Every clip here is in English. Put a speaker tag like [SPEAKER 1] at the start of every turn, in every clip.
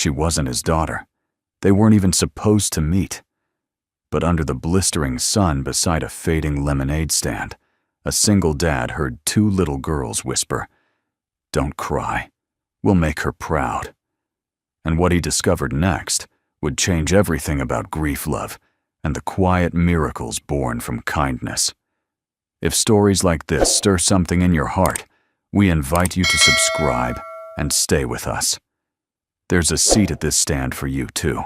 [SPEAKER 1] She wasn't his daughter. They weren't even supposed to meet. But under the blistering sun beside a fading lemonade stand, a single dad heard two little girls whisper, "Don't cry. We'll make her proud." And what he discovered next would change everything about grief love and the quiet miracles born from kindness. If stories like this stir something in your heart, we invite you to subscribe and stay with us. There's a seat at this stand for you too.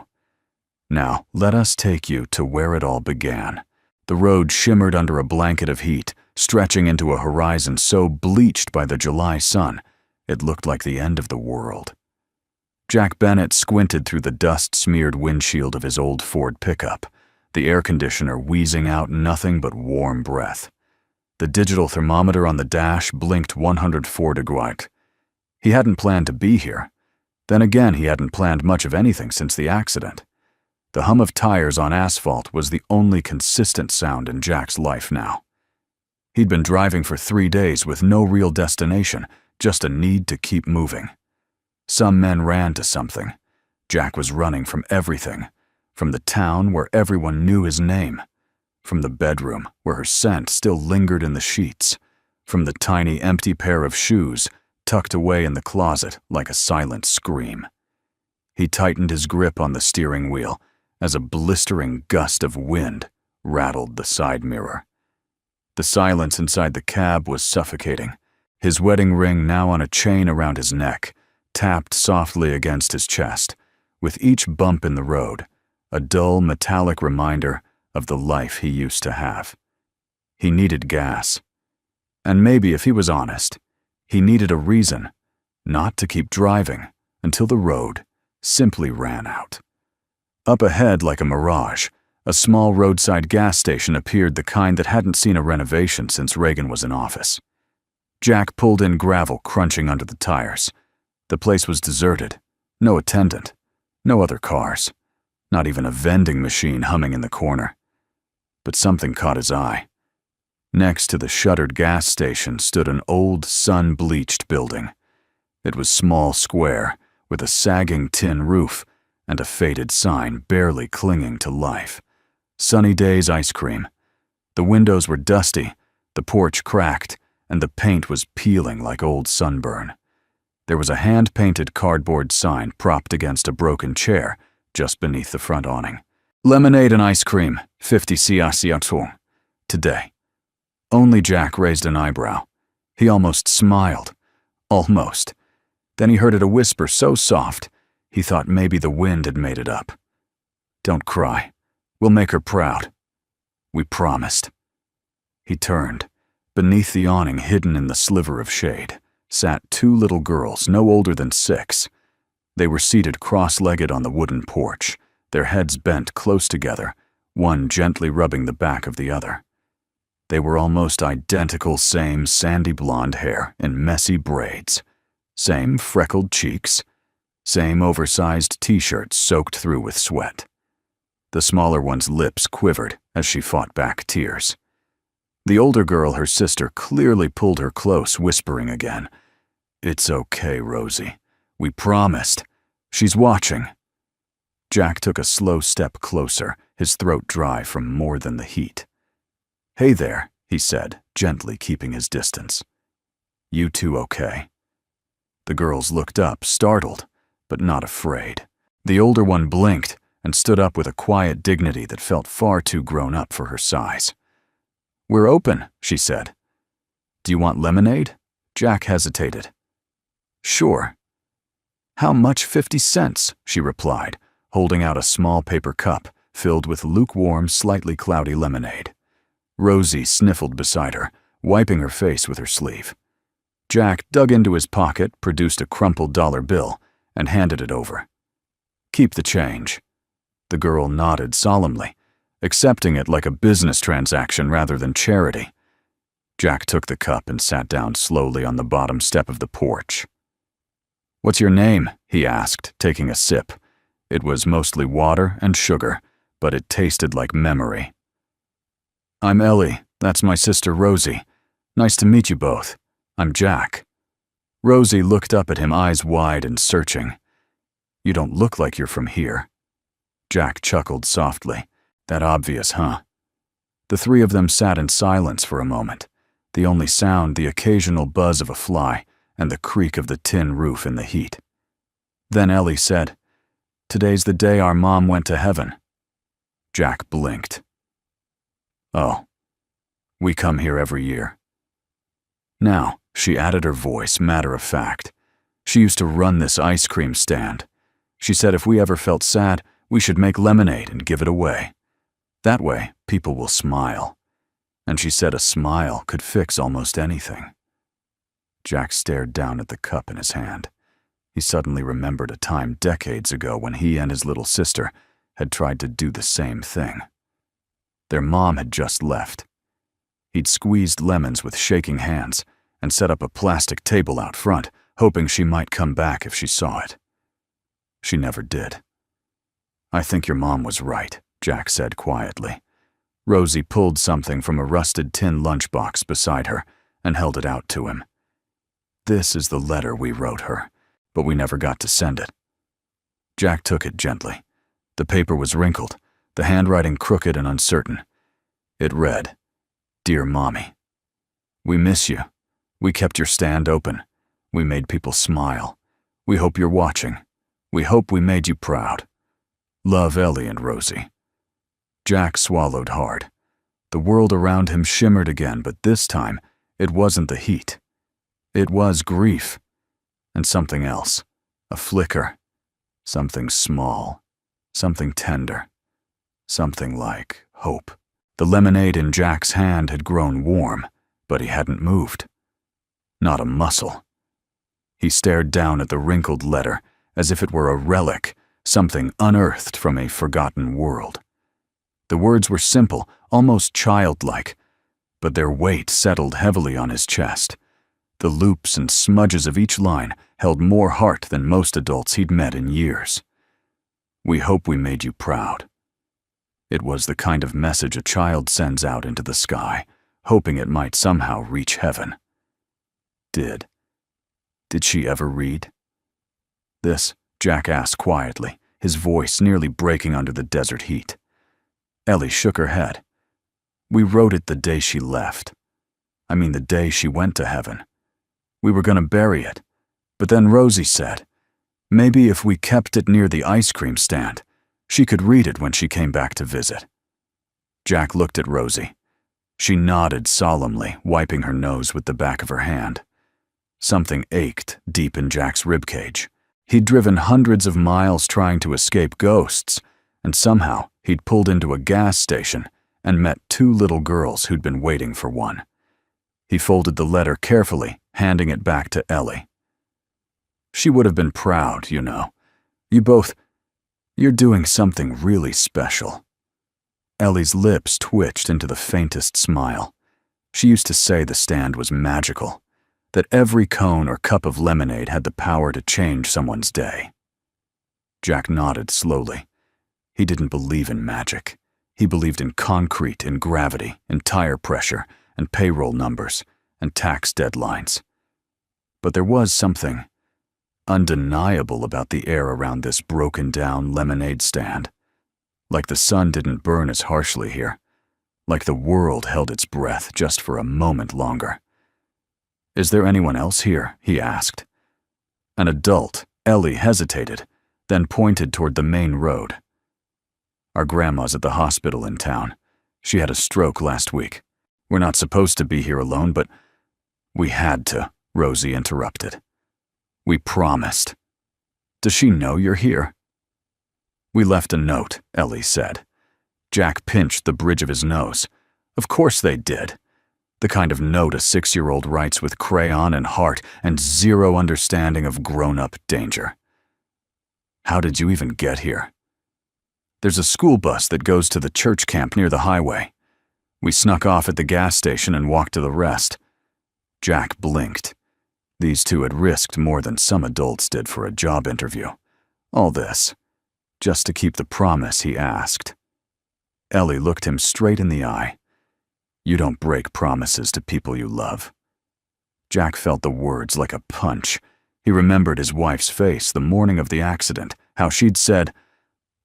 [SPEAKER 1] Now, let us take you to where it all began. The road shimmered under a blanket of heat, stretching into a horizon so bleached by the July sun, it looked like the end of the world. Jack Bennett squinted through the dust-smeared windshield of his old Ford pickup, the air conditioner wheezing out nothing but warm breath. The digital thermometer on the dash blinked 104 degrees. He hadn't planned to be here. Then again, he hadn't planned much of anything since the accident. The hum of tires on asphalt was the only consistent sound in Jack's life now. He'd been driving for 3 days with no real destination, just a need to keep moving. Some men ran to something. Jack was running from everything. From the town where everyone knew his name. From the bedroom where her scent still lingered in the sheets. From the tiny empty pair of shoes tucked away in the closet like a silent scream. He tightened his grip on the steering wheel as a blistering gust of wind rattled the side mirror. The silence inside the cab was suffocating. His wedding ring, now on a chain around his neck, tapped softly against his chest, with each bump in the road, a dull metallic reminder of the life he used to have. He needed gas. And maybe, if he was honest, he needed a reason not to keep driving until the road simply ran out. Up ahead, like a mirage, a small roadside gas station appeared, the kind that hadn't seen a renovation since Reagan was in office. Jack pulled in, gravel crunching under the tires. The place was deserted. No attendant. No other cars. Not even a vending machine humming in the corner. But something caught his eye. Next to the shuttered gas station stood an old, sun-bleached building. It was small, square, with a sagging tin roof and a faded sign barely clinging to life. Sunny Days Ice Cream. The windows were dusty, the porch cracked, and the paint was peeling like old sunburn. There was a hand-painted cardboard sign propped against a broken chair just beneath the front awning. Lemonade and ice cream, 50 cents. Today. Only Jack raised an eyebrow. He almost smiled. Almost. Then he heard it, a whisper so soft, he thought maybe the wind had made it up. "Don't cry. We'll make her proud. We promised." He turned. Beneath the awning, hidden in the sliver of shade, sat two little girls no older than 6. They were seated cross-legged on the wooden porch, their heads bent close together, one gently rubbing the back of the other. They were almost identical, same sandy blonde hair in messy braids, same freckled cheeks, same oversized t-shirts soaked through with sweat. The smaller one's lips quivered as she fought back tears. The older girl, her sister, clearly pulled her close, whispering again, "It's okay, Rosie. We promised. She's watching." Jack took a slow step closer, his throat dry from more than the heat. "Hey there," he said, gently keeping his distance. "You two okay?" The girls looked up, startled, but not afraid. The older one blinked and stood up with a quiet dignity that felt far too grown up for her size. "We're open," she said. "Do you want lemonade?" Jack hesitated. "Sure." "How much? 50 cents, she replied, holding out a small paper cup filled with lukewarm, slightly cloudy lemonade. Rosie sniffled beside her, wiping her face with her sleeve. Jack dug into his pocket, produced a crumpled dollar bill, and handed it over. "Keep the change." The girl nodded solemnly, accepting it like a business transaction rather than charity. Jack took the cup and sat down slowly on the bottom step of the porch. "What's your name?" he asked, taking a sip. It was mostly water and sugar, but it tasted like memory. "I'm Ellie. That's my sister Rosie. Nice to meet you both. I'm Jack." Rosie looked up at him, eyes wide and searching. You don't look like you're from here." Jack chuckled softly. "That obvious, huh?" The three of them sat in silence for a moment, the only sound the occasional buzz of a fly and the creak of the tin roof in the heat. Then Ellie said, "Today's the day our mom went to heaven." Jack blinked. "Oh, we come here every year." "Now," she added, her voice matter of fact. "She used to run this ice cream stand. She said if we ever felt sad, we should make lemonade and give it away. That way, people will smile. And she said a smile could fix almost anything." Jack stared down at the cup in his hand. He suddenly remembered a time decades ago when he and his little sister had tried to do the same thing. Their mom had just left. He'd squeezed lemons with shaking hands and set up a plastic table out front, hoping she might come back if she saw it. She never did. "I think your mom was right," Jack said quietly. Rosie pulled something from a rusted tin lunchbox beside her and held it out to him. "This is the letter we wrote her, but we never got to send it." Jack took it gently. The paper was wrinkled, the handwriting crooked and uncertain. It read, "Dear Mommy, we miss you. We kept your stand open. We made people smile. We hope you're watching. We hope we made you proud. Love, Ellie and Rosie." Jack swallowed hard. The world around him shimmered again, but this time it wasn't the heat. It was grief. And something else. A flicker. Something small. Something tender. Something like hope. The lemonade in Jack's hand had grown warm, but he hadn't moved. Not a muscle. He stared down at the wrinkled letter as if it were a relic, something unearthed from a forgotten world. The words were simple, almost childlike, but their weight settled heavily on his chest. The loops and smudges of each line held more heart than most adults he'd met in years. "We hope we made you proud." It was the kind of message a child sends out into the sky, hoping it might somehow reach heaven. Did she ever read? "This?" Jack asked quietly, his voice nearly breaking under the desert heat. Ellie shook her head. "We wrote it the day she left. I mean the day she went to heaven. We were going to bury it, but then Rosie said, maybe if we kept it near the ice cream stand, she could read it when she came back to visit." Jack looked at Rosie. She nodded solemnly, wiping her nose with the back of her hand. Something ached deep in Jack's ribcage. He'd driven hundreds of miles trying to escape ghosts, and somehow he'd pulled into a gas station and met two little girls who'd been waiting for one. He folded the letter carefully, handing it back to Ellie. "She would have been proud, you know. You're doing something really special." Ellie's lips twitched into the faintest smile. She used to say the stand was magical, that every cone or cup of lemonade had the power to change someone's day. Jack nodded slowly. He didn't believe in magic. He believed in concrete, in gravity, in tire pressure, and payroll numbers, and tax deadlines. But there was something undeniable about the air around this broken-down lemonade stand. Like the sun didn't burn as harshly here. Like the world held its breath just for a moment longer. "Is there anyone else here?" he asked. An adult, Ellie hesitated, then pointed toward the main road. "Our grandma's at the hospital in town. She had a stroke last week. We're not supposed to be here alone, but we had to," Rosie interrupted. "We promised. Does she know you're here?" "We left a note," Ellie said. Jack pinched the bridge of his nose. Of course they did. The kind of note a 6-year-old writes with crayon and heart and zero understanding of grown-up danger. "How did you even get here?" "There's a school bus that goes to the church camp near the highway. We snuck off at the gas station and walked to the rest." Jack blinked. These two had risked more than some adults did for a job interview. All this, just to keep the promise he asked. Ellie looked him straight in the eye. "You don't break promises to people you love." Jack felt the words like a punch. He remembered his wife's face the morning of the accident, How she'd said,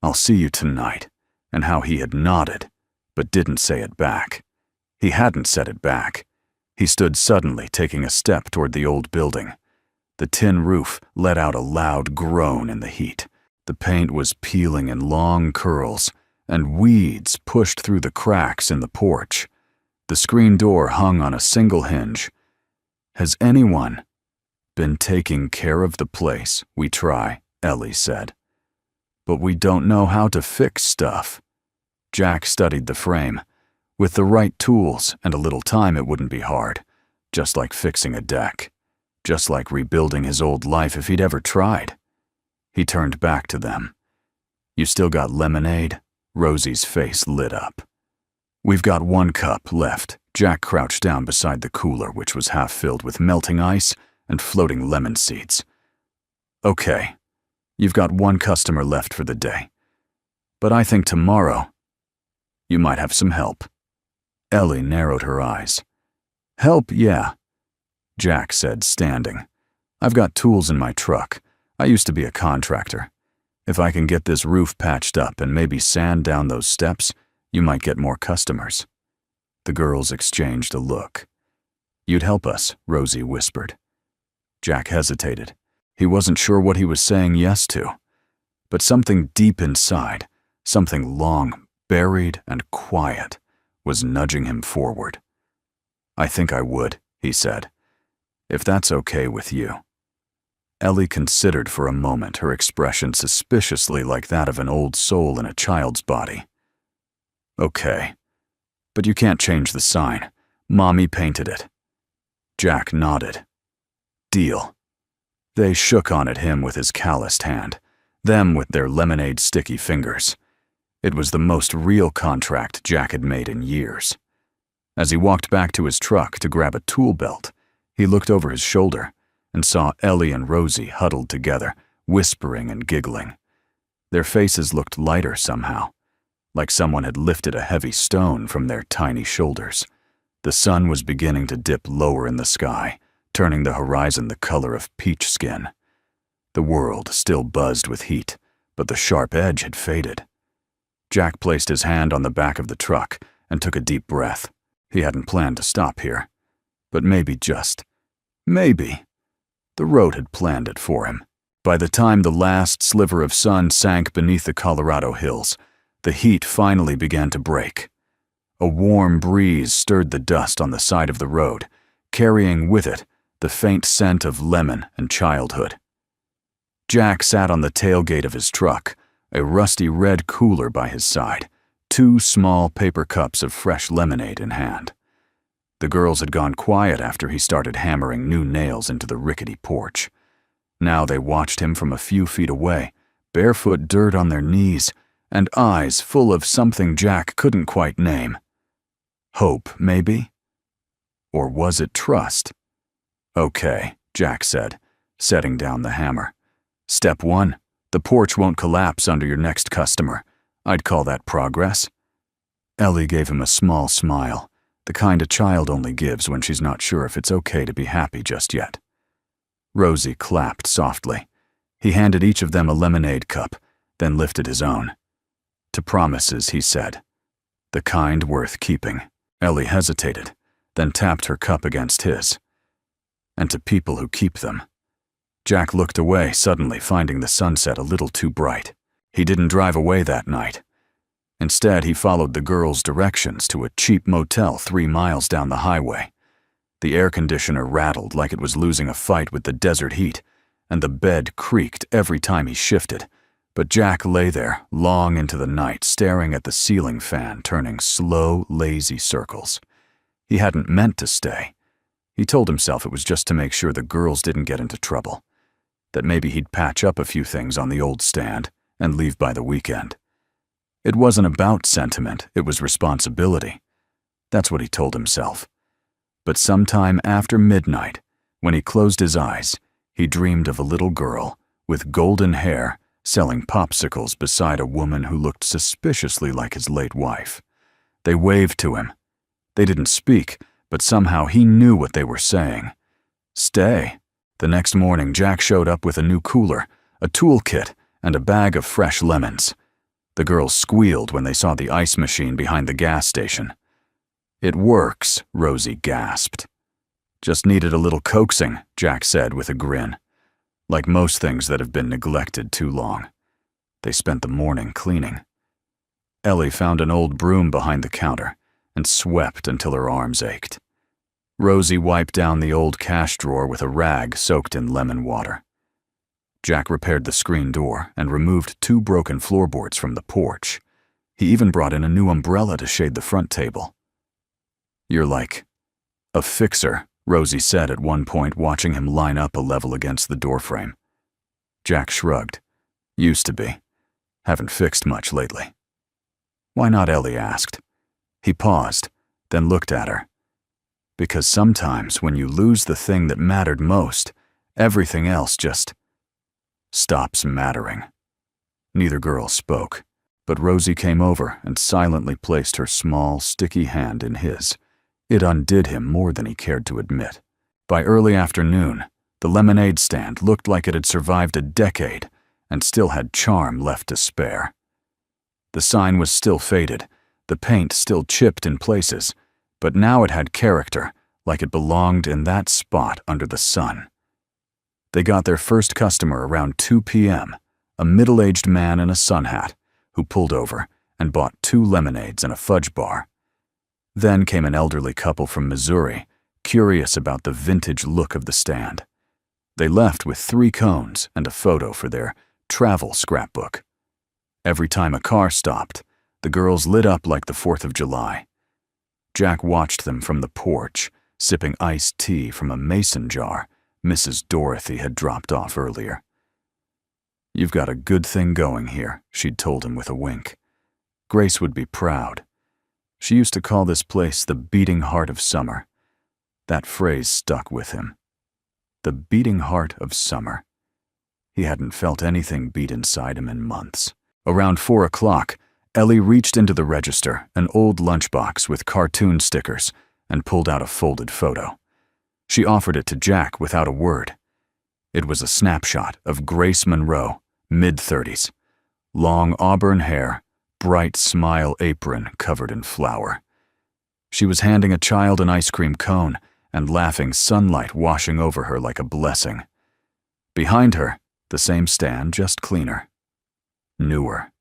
[SPEAKER 1] "I'll see you tonight," and how he had nodded, but didn't say it back. He hadn't said it back. He stood suddenly, taking a step toward the old building. The tin roof let out a loud groan in the heat. The paint was peeling in long curls, and weeds pushed through the cracks in the porch. The screen door hung on a single hinge. "Has anyone been taking care of the place? We try," Ellie said. "But we don't know how to fix stuff." Jack studied the frame. With the right tools and a little time, it wouldn't be hard. Just like fixing a deck. Just like rebuilding his old life if he'd ever tried. He turned back to them. "You still got lemonade?" Rosie's face lit up. "We've got 1 cup left." Jack crouched down beside the cooler, which was half filled with melting ice and floating lemon seeds. "Okay, you've got 1 customer left for the day. But I think tomorrow you might have some help." Ellie narrowed her eyes. "Help, yeah," Jack said, standing. "I've got tools in my truck. I used to be a contractor. If I can get this roof patched up and maybe sand down those steps, you might get more customers." The girls exchanged a look. "You'd help us," Rosie whispered. Jack hesitated. He wasn't sure what he was saying yes to. But something deep inside, something long, buried and quiet, was nudging him forward. "I think I would," he said, "if that's okay with you." Ellie considered for a moment, her expression suspiciously like that of an old soul in a child's body. "Okay, but you can't change the sign. Mommy painted it." Jack nodded. "Deal." They shook on at him with his calloused hand, them with their lemonade-sticky fingers. It was the most real contract Jack had made in years. As he walked back to his truck to grab a tool belt, he looked over his shoulder and saw Ellie and Rosie huddled together, whispering and giggling. Their faces looked lighter somehow, like someone had lifted a heavy stone from their tiny shoulders. The sun was beginning to dip lower in the sky, turning the horizon the color of peach skin. The world still buzzed with heat, but the sharp edge had faded. Jack placed his hand on the back of the truck and took a deep breath. He hadn't planned to stop here. But maybe, just maybe, the road had planned it for him. By the time the last sliver of sun sank beneath the Colorado hills, the heat finally began to break. A warm breeze stirred the dust on the side of the road, carrying with it the faint scent of lemon and childhood. Jack sat on the tailgate of his truck, a rusty red cooler by his side, 2 small paper cups of fresh lemonade in hand. The girls had gone quiet after he started hammering new nails into the rickety porch. Now they watched him from a few feet away, barefoot dirt on their knees, and eyes full of something Jack couldn't quite name. Hope, maybe? Or was it trust? "Okay," Jack said, setting down the hammer. "Step 1. The porch won't collapse under your next customer. I'd call that progress." Ellie gave him a small smile, the kind a child only gives when she's not sure if it's okay to be happy just yet. Rosie clapped softly. He handed each of them a lemonade cup, then lifted his own. "To promises," he said. "The kind worth keeping." Ellie hesitated, then tapped her cup against his. "And to people who keep them." Jack looked away, suddenly finding the sunset a little too bright. He didn't drive away that night. Instead, he followed the girls' directions to a cheap motel 3 miles down the highway. The air conditioner rattled like it was losing a fight with the desert heat, and the bed creaked every time he shifted. But Jack lay there, long into the night, staring at the ceiling fan turning slow, lazy circles. He hadn't meant to stay. He told himself it was just to make sure the girls didn't get into trouble. That maybe he'd patch up a few things on the old stand and leave by the weekend. It wasn't about sentiment, it was responsibility. That's what he told himself. But sometime after midnight, when he closed his eyes, he dreamed of a little girl with golden hair selling popsicles beside a woman who looked suspiciously like his late wife. They waved to him. They didn't speak, but somehow he knew what they were saying. Stay. The next morning, Jack showed up with a new cooler, a toolkit, and a bag of fresh lemons. The girls squealed when they saw the ice machine behind the gas station. "It works," Rosie gasped. "Just needed a little coaxing," Jack said with a grin. Like most things that have been neglected too long. They spent the morning cleaning. Ellie found an old broom behind the counter and swept until her arms ached. Rosie wiped down the old cash drawer with a rag soaked in lemon water. Jack repaired the screen door and removed 2 broken floorboards from the porch. He even brought in a new umbrella to shade the front table. "You're like a fixer," Rosie said at one point, watching him line up a level against the doorframe. Jack shrugged. "Used to be. Haven't fixed much lately." "Why not?" Ellie asked. He paused, then looked at her. "Because sometimes when you lose the thing that mattered most, everything else just stops mattering." Neither girl spoke, but Rosie came over and silently placed her small, sticky hand in his. It undid him more than he cared to admit. By early afternoon, the lemonade stand looked like it had survived a decade and still had charm left to spare. The sign was still faded, the paint still chipped in places, but now it had character, like it belonged in that spot under the sun. They got their first customer around 2 p.m., a middle-aged man in a sun hat, who pulled over and bought 2 lemonades and a fudge bar. Then came an elderly couple from Missouri, curious about the vintage look of the stand. They left with 3 cones and a photo for their travel scrapbook. Every time a car stopped, the girls lit up like the 4th of July. Jack watched them from the porch, sipping iced tea from a mason jar Mrs. Dorothy had dropped off earlier. "You've got a good thing going here," she'd told him with a wink. Grace would be proud. She used to call this place the beating heart of summer. That phrase stuck with him. The beating heart of summer. He hadn't felt anything beat inside him in months. Around 4 o'clock, Ellie reached into the register, an old lunchbox with cartoon stickers, and pulled out a folded photo. She offered it to Jack without a word. It was a snapshot of Grace Monroe, mid-30s. Long auburn hair, bright smile apron covered in flour. She was handing a child an ice cream cone and laughing, sunlight washing over her like a blessing. Behind her, the same stand, just cleaner. Newer.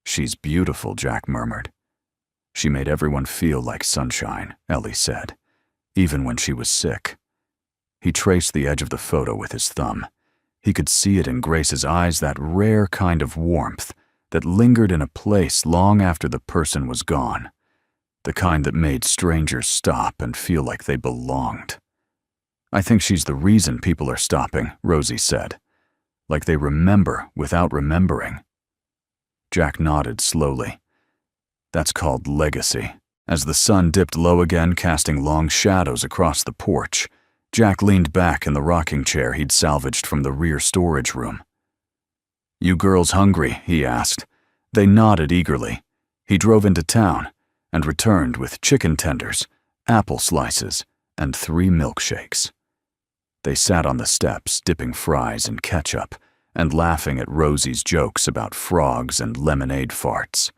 [SPEAKER 1] "She's beautiful," Jack murmured. "She made everyone feel like sunshine," Ellie said, even when she was sick. He traced the edge of the photo with his thumb. He could see it in Grace's eyes, that rare kind of warmth that lingered in a place long after the person was gone, the kind that made strangers stop and feel like they belonged. "I think she's the reason people are stopping," Rosie said, "like they remember without remembering." Jack nodded slowly. "That's called legacy." As the sun dipped low again, casting long shadows across the porch, Jack leaned back in the rocking chair he'd salvaged from the rear storage room. "You girls hungry?" he asked. They nodded eagerly. He drove into town and returned with chicken tenders, apple slices, and 3 milkshakes. They sat on the steps, dipping fries in ketchup and laughing at Rosie's jokes about frogs and lemonade farts.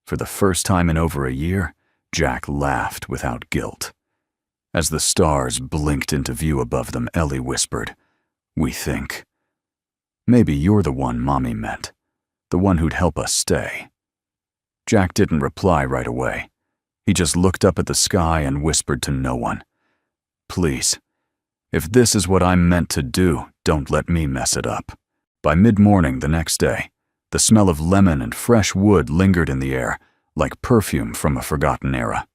[SPEAKER 1] For the first time in over a year, Jack laughed without guilt. As the stars blinked into view above them, Ellie whispered, "We think. Maybe you're the one Mommy meant, the one who'd help us stay." Jack didn't reply right away. He just looked up at the sky and whispered to no one, "Please, if this is what I'm meant to do, don't let me mess it up." By mid-morning the next day, the smell of lemon and fresh wood lingered in the air, like perfume from a forgotten era.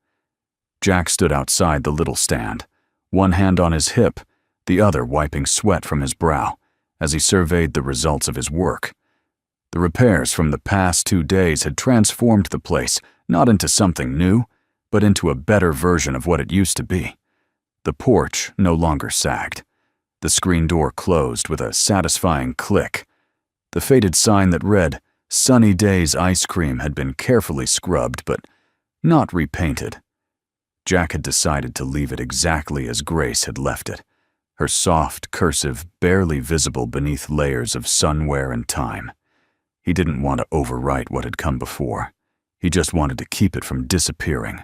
[SPEAKER 1] Jack stood outside the little stand, one hand on his hip, the other wiping sweat from his brow, as he surveyed the results of his work. The repairs from the past 2 days had transformed the place not into something new, but into a better version of what it used to be. The porch no longer sagged. The screen door closed with a satisfying click. The faded sign that read, "Sunny Days Ice Cream," had been carefully scrubbed, but not repainted. Jack had decided to leave it exactly as Grace had left it, her soft cursive barely visible beneath layers of sun wear and time. He didn't want to overwrite what had come before. He just wanted to keep it from disappearing.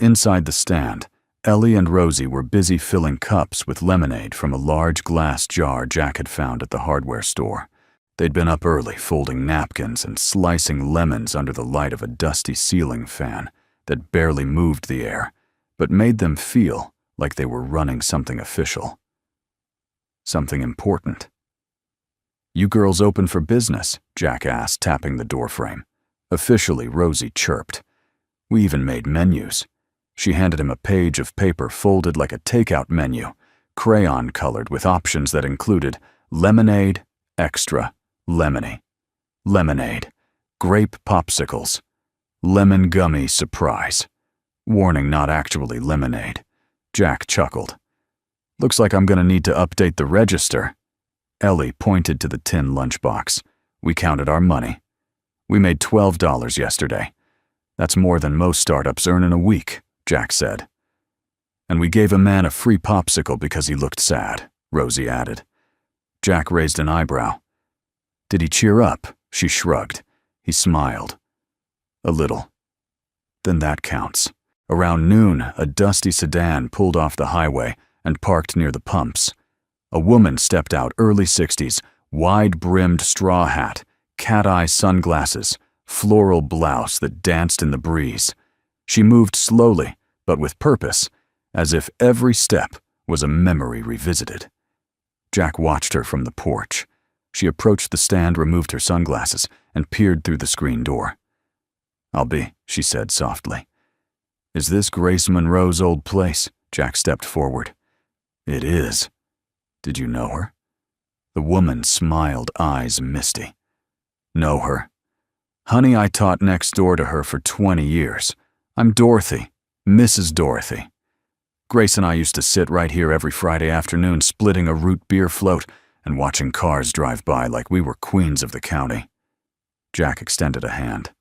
[SPEAKER 1] Inside the stand, Ellie and Rosie were busy filling cups with lemonade from a large glass jar Jack had found at the hardware store. They'd been up early folding napkins and slicing lemons under the light of a dusty ceiling fan that barely moved the air, but made them feel like they were running something official. Something important. "You girls open for business?" Jack asked, tapping the doorframe. Officially, Rosie chirped. "We even made menus." She handed him a page of paper folded like a takeout menu, crayon-colored with options that included lemonade, extra, lemony, lemonade, grape popsicles, lemon gummy surprise. Warning, not actually lemonade. Jack chuckled. "Looks like I'm gonna need to update the register." Ellie pointed to the tin lunchbox. "We counted our money. We made $12 yesterday. That's more than most startups earn in a week," Jack said. "And we gave a man a free popsicle because he looked sad," Rosie added. Jack raised an eyebrow. "Did he cheer up?" She shrugged. He smiled. "A little." "Then that counts." Around noon, a dusty sedan pulled off the highway and parked near the pumps. A woman stepped out, early 60s, wide-brimmed straw hat, cat-eye sunglasses, floral blouse that danced in the breeze. She moved slowly, but with purpose, as if every step was a memory revisited. Jack watched her from the porch. She approached the stand, removed her sunglasses, and peered through the screen door. "I'll be," she said softly. "Is this Grace Monroe's old place?" Jack stepped forward. "It is." "Did you know her?" The woman smiled, eyes misty. "Know her? Honey, I taught next door to her for 20 years. I'm Dorothy, Mrs. Dorothy. Grace and I used to sit right here every Friday afternoon splitting a root beer float and watching cars drive by like we were queens of the county." Jack extended a hand.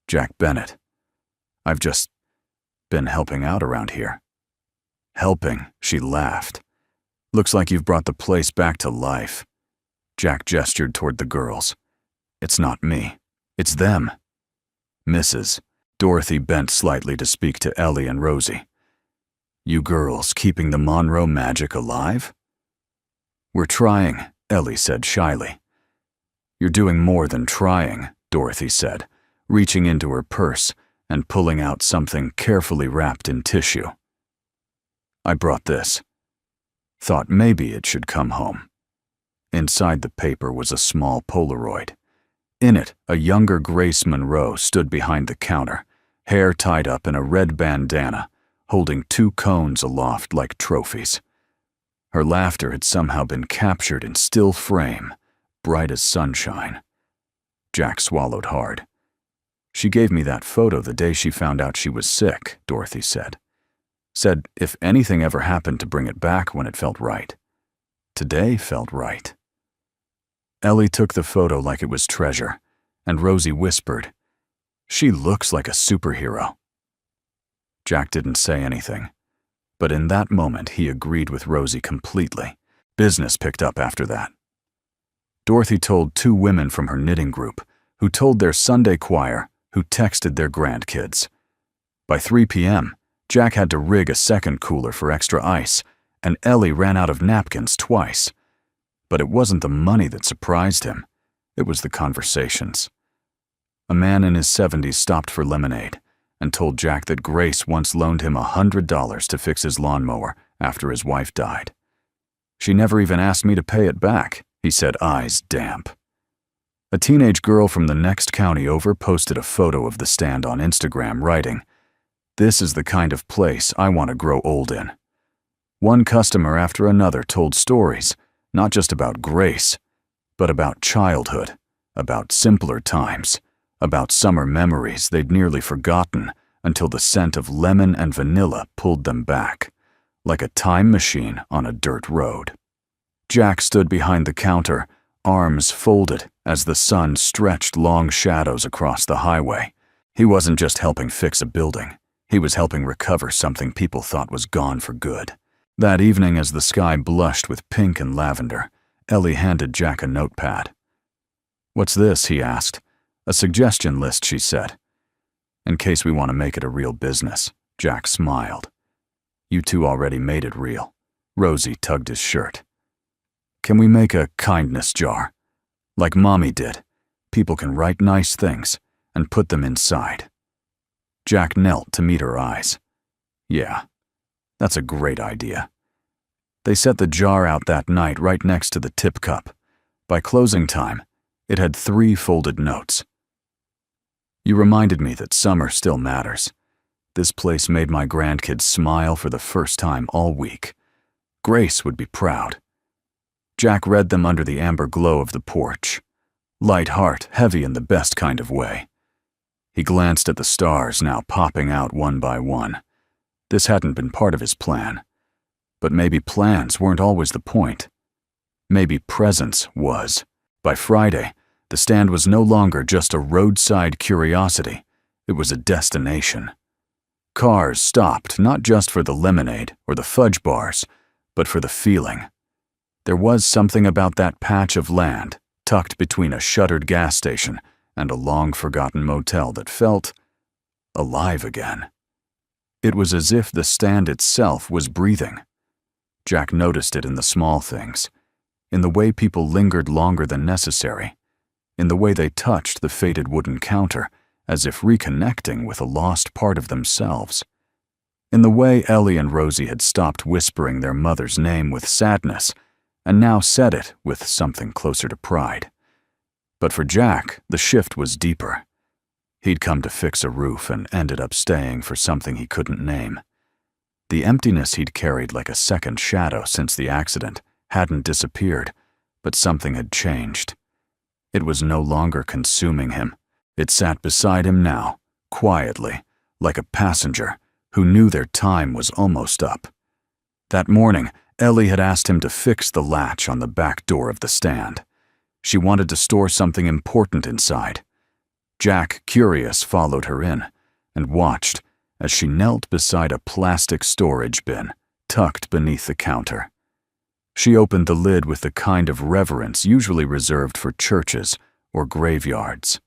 [SPEAKER 1] "Jack Bennett. I've just been helping out around here." "Helping," she laughed. "Looks like you've brought the place back to life." Jack gestured toward the girls. "It's not me. It's them." "Mrs." Dorothy bent slightly to speak to Ellie and Rosie. "You girls keeping the Monroe magic alive?" "We're trying," Ellie said shyly. "You're doing more than trying," Dorothy said, reaching into her purse and pulling out something carefully wrapped in tissue. "I brought this. Thought maybe it should come home." Inside the paper was a small Polaroid. In it, a younger Grace Monroe stood behind the counter, hair tied up in a red bandana, holding 2 cones aloft like trophies. Her laughter had somehow been captured in still frame, bright as sunshine. Jack swallowed hard. "She gave me that photo the day she found out she was sick," Dorothy said. "Said if anything ever happened to bring it back when it felt right. Today felt right." Ellie took the photo like it was treasure, and Rosie whispered, "She looks like a superhero." Jack didn't say anything, but in that moment he agreed with Rosie completely. Business picked up after that. Dorothy told 2 women from her knitting group, who told their Sunday choir, who texted their grandkids. By 3 p.m., Jack had to rig a second cooler for extra ice, and Ellie ran out of napkins twice. But it wasn't the money that surprised him. It was the conversations. A man in his 70s stopped for lemonade and told Jack that Grace once loaned him $100 to fix his lawnmower after his wife died. "She never even asked me to pay it back," he said, eyes damp. A teenage girl from the next county over posted a photo of the stand on Instagram, writing, "This is the kind of place I want to grow old in." One customer after another told stories, not just about Grace, but about childhood, about simpler times, about summer memories they'd nearly forgotten until the scent of lemon and vanilla pulled them back, like a time machine on a dirt road. Jack stood behind the counter, arms folded as the sun stretched long shadows across the highway. He wasn't just helping fix a building. He was helping recover something people thought was gone for good. That evening, as the sky blushed with pink and lavender, Ellie handed Jack a notepad. "What's this?" he asked. "A suggestion list," she said. "In case we want to make it a real business," Jack smiled. "You two already made it real." Rosie tugged his shirt. "Can we make a kindness jar? Like Mommy did. People can write nice things and put them inside." Jack knelt to meet her eyes. "Yeah, that's a great idea." They set the jar out that night right next to the tip cup. By closing time, it had 3 folded notes. "You reminded me that summer still matters. This place made my grandkids smile for the first time all week. Grace would be proud." Jack read them under the amber glow of the porch. Light heart, heavy in the best kind of way. He glanced at the stars now popping out one by one. This hadn't been part of his plan. But maybe plans weren't always the point. Maybe presence was. By Friday, the stand was no longer just a roadside curiosity. It was a destination. Cars stopped not just for the lemonade or the fudge bars, but for the feeling. There was something about that patch of land, tucked between a shuttered gas station and a long-forgotten motel that felt alive again. It was as if the stand itself was breathing. Jack noticed it in the small things, in the way people lingered longer than necessary, in the way they touched the faded wooden counter as if reconnecting with a lost part of themselves, in the way Ellie and Rosie had stopped whispering their mother's name with sadness and now said it with something closer to pride. But for Jack, the shift was deeper. He'd come to fix a roof and ended up staying for something he couldn't name. The emptiness he'd carried like a second shadow since the accident hadn't disappeared, but something had changed. It was no longer consuming him. It sat beside him now, quietly, like a passenger who knew their time was almost up. That morning, Ellie had asked him to fix the latch on the back door of the stand. She wanted to store something important inside. Jack, curious, followed her in and watched as she knelt beside a plastic storage bin tucked beneath the counter. She opened the lid with the kind of reverence usually reserved for churches or graveyards.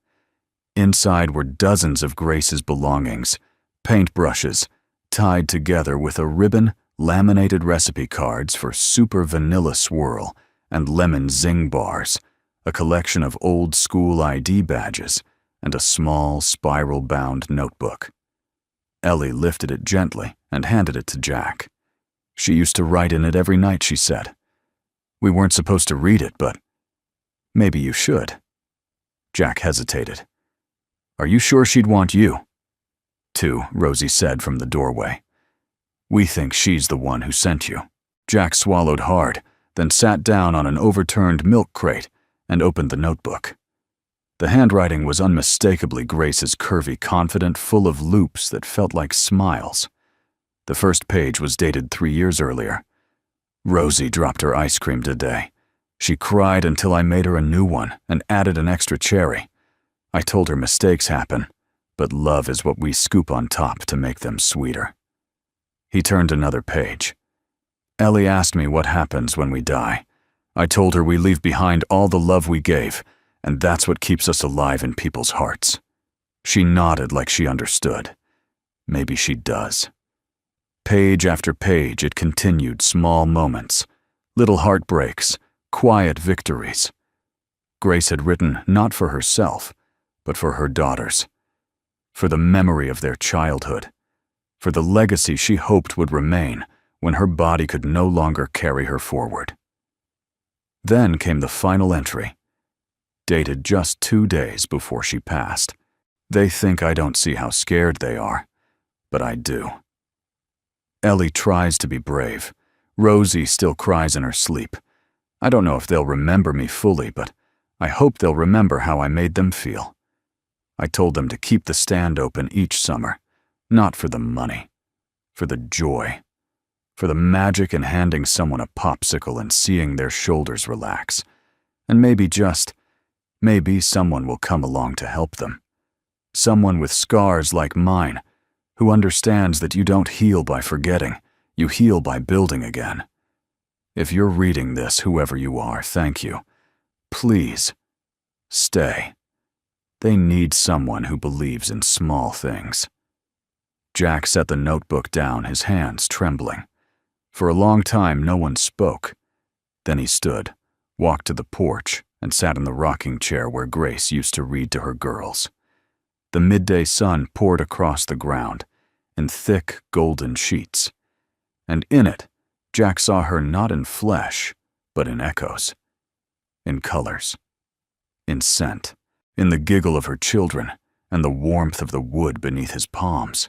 [SPEAKER 1] Inside were dozens of Grace's belongings, paintbrushes, tied together with a ribbon, laminated recipe cards for super vanilla swirl and lemon zing bars, a collection of old-school ID badges, and a small, spiral-bound notebook. Ellie lifted it gently and handed it to Jack. She used to write in it every night, she said. We weren't supposed to read it, but maybe you should. Jack hesitated. Are you sure she'd want you? To, Rosie said from the doorway. We think she's the one who sent you. Jack swallowed hard, then sat down on an overturned milk crate and opened the notebook. The handwriting was unmistakably Grace's curvy, confident, full of loops that felt like smiles. The first page was dated 3 years earlier. Rosie dropped her ice cream today. She cried until I made her a new one and added an extra cherry. I told her mistakes happen, but love is what we scoop on top to make them sweeter. He turned another page. Ellie asked me what happens when we die. I told her we leave behind all the love we gave, and that's what keeps us alive in people's hearts. She nodded like she understood. Maybe she does. Page after page it continued, small moments, little heartbreaks, quiet victories. Grace had written not for herself, but for her daughters, for the memory of their childhood, for the legacy she hoped would remain when her body could no longer carry her forward. Then came the final entry, dated just 2 days before she passed. They think I don't see how scared they are, but I do. Ellie tries to be brave. Rosie still cries in her sleep. I don't know if they'll remember me fully, but I hope they'll remember how I made them feel. I told them to keep the stand open each summer, not for the money, for the joy, for the magic in handing someone a popsicle and seeing their shoulders relax. And maybe someone will come along to help them. Someone with scars like mine, who understands that you don't heal by forgetting, you heal by building again. If you're reading this, whoever you are, thank you. Please, Stay. They need someone who believes in small things. Jack set the notebook down, his hands trembling. For a long time, no one spoke. Then he stood, walked to the porch, and sat in the rocking chair where Grace used to read to her girls. The midday sun poured across the ground in thick, golden sheets. And in it, Jack saw her not in flesh, but in echoes, in colors, in scent, in the giggle of her children and the warmth of the wood beneath his palms.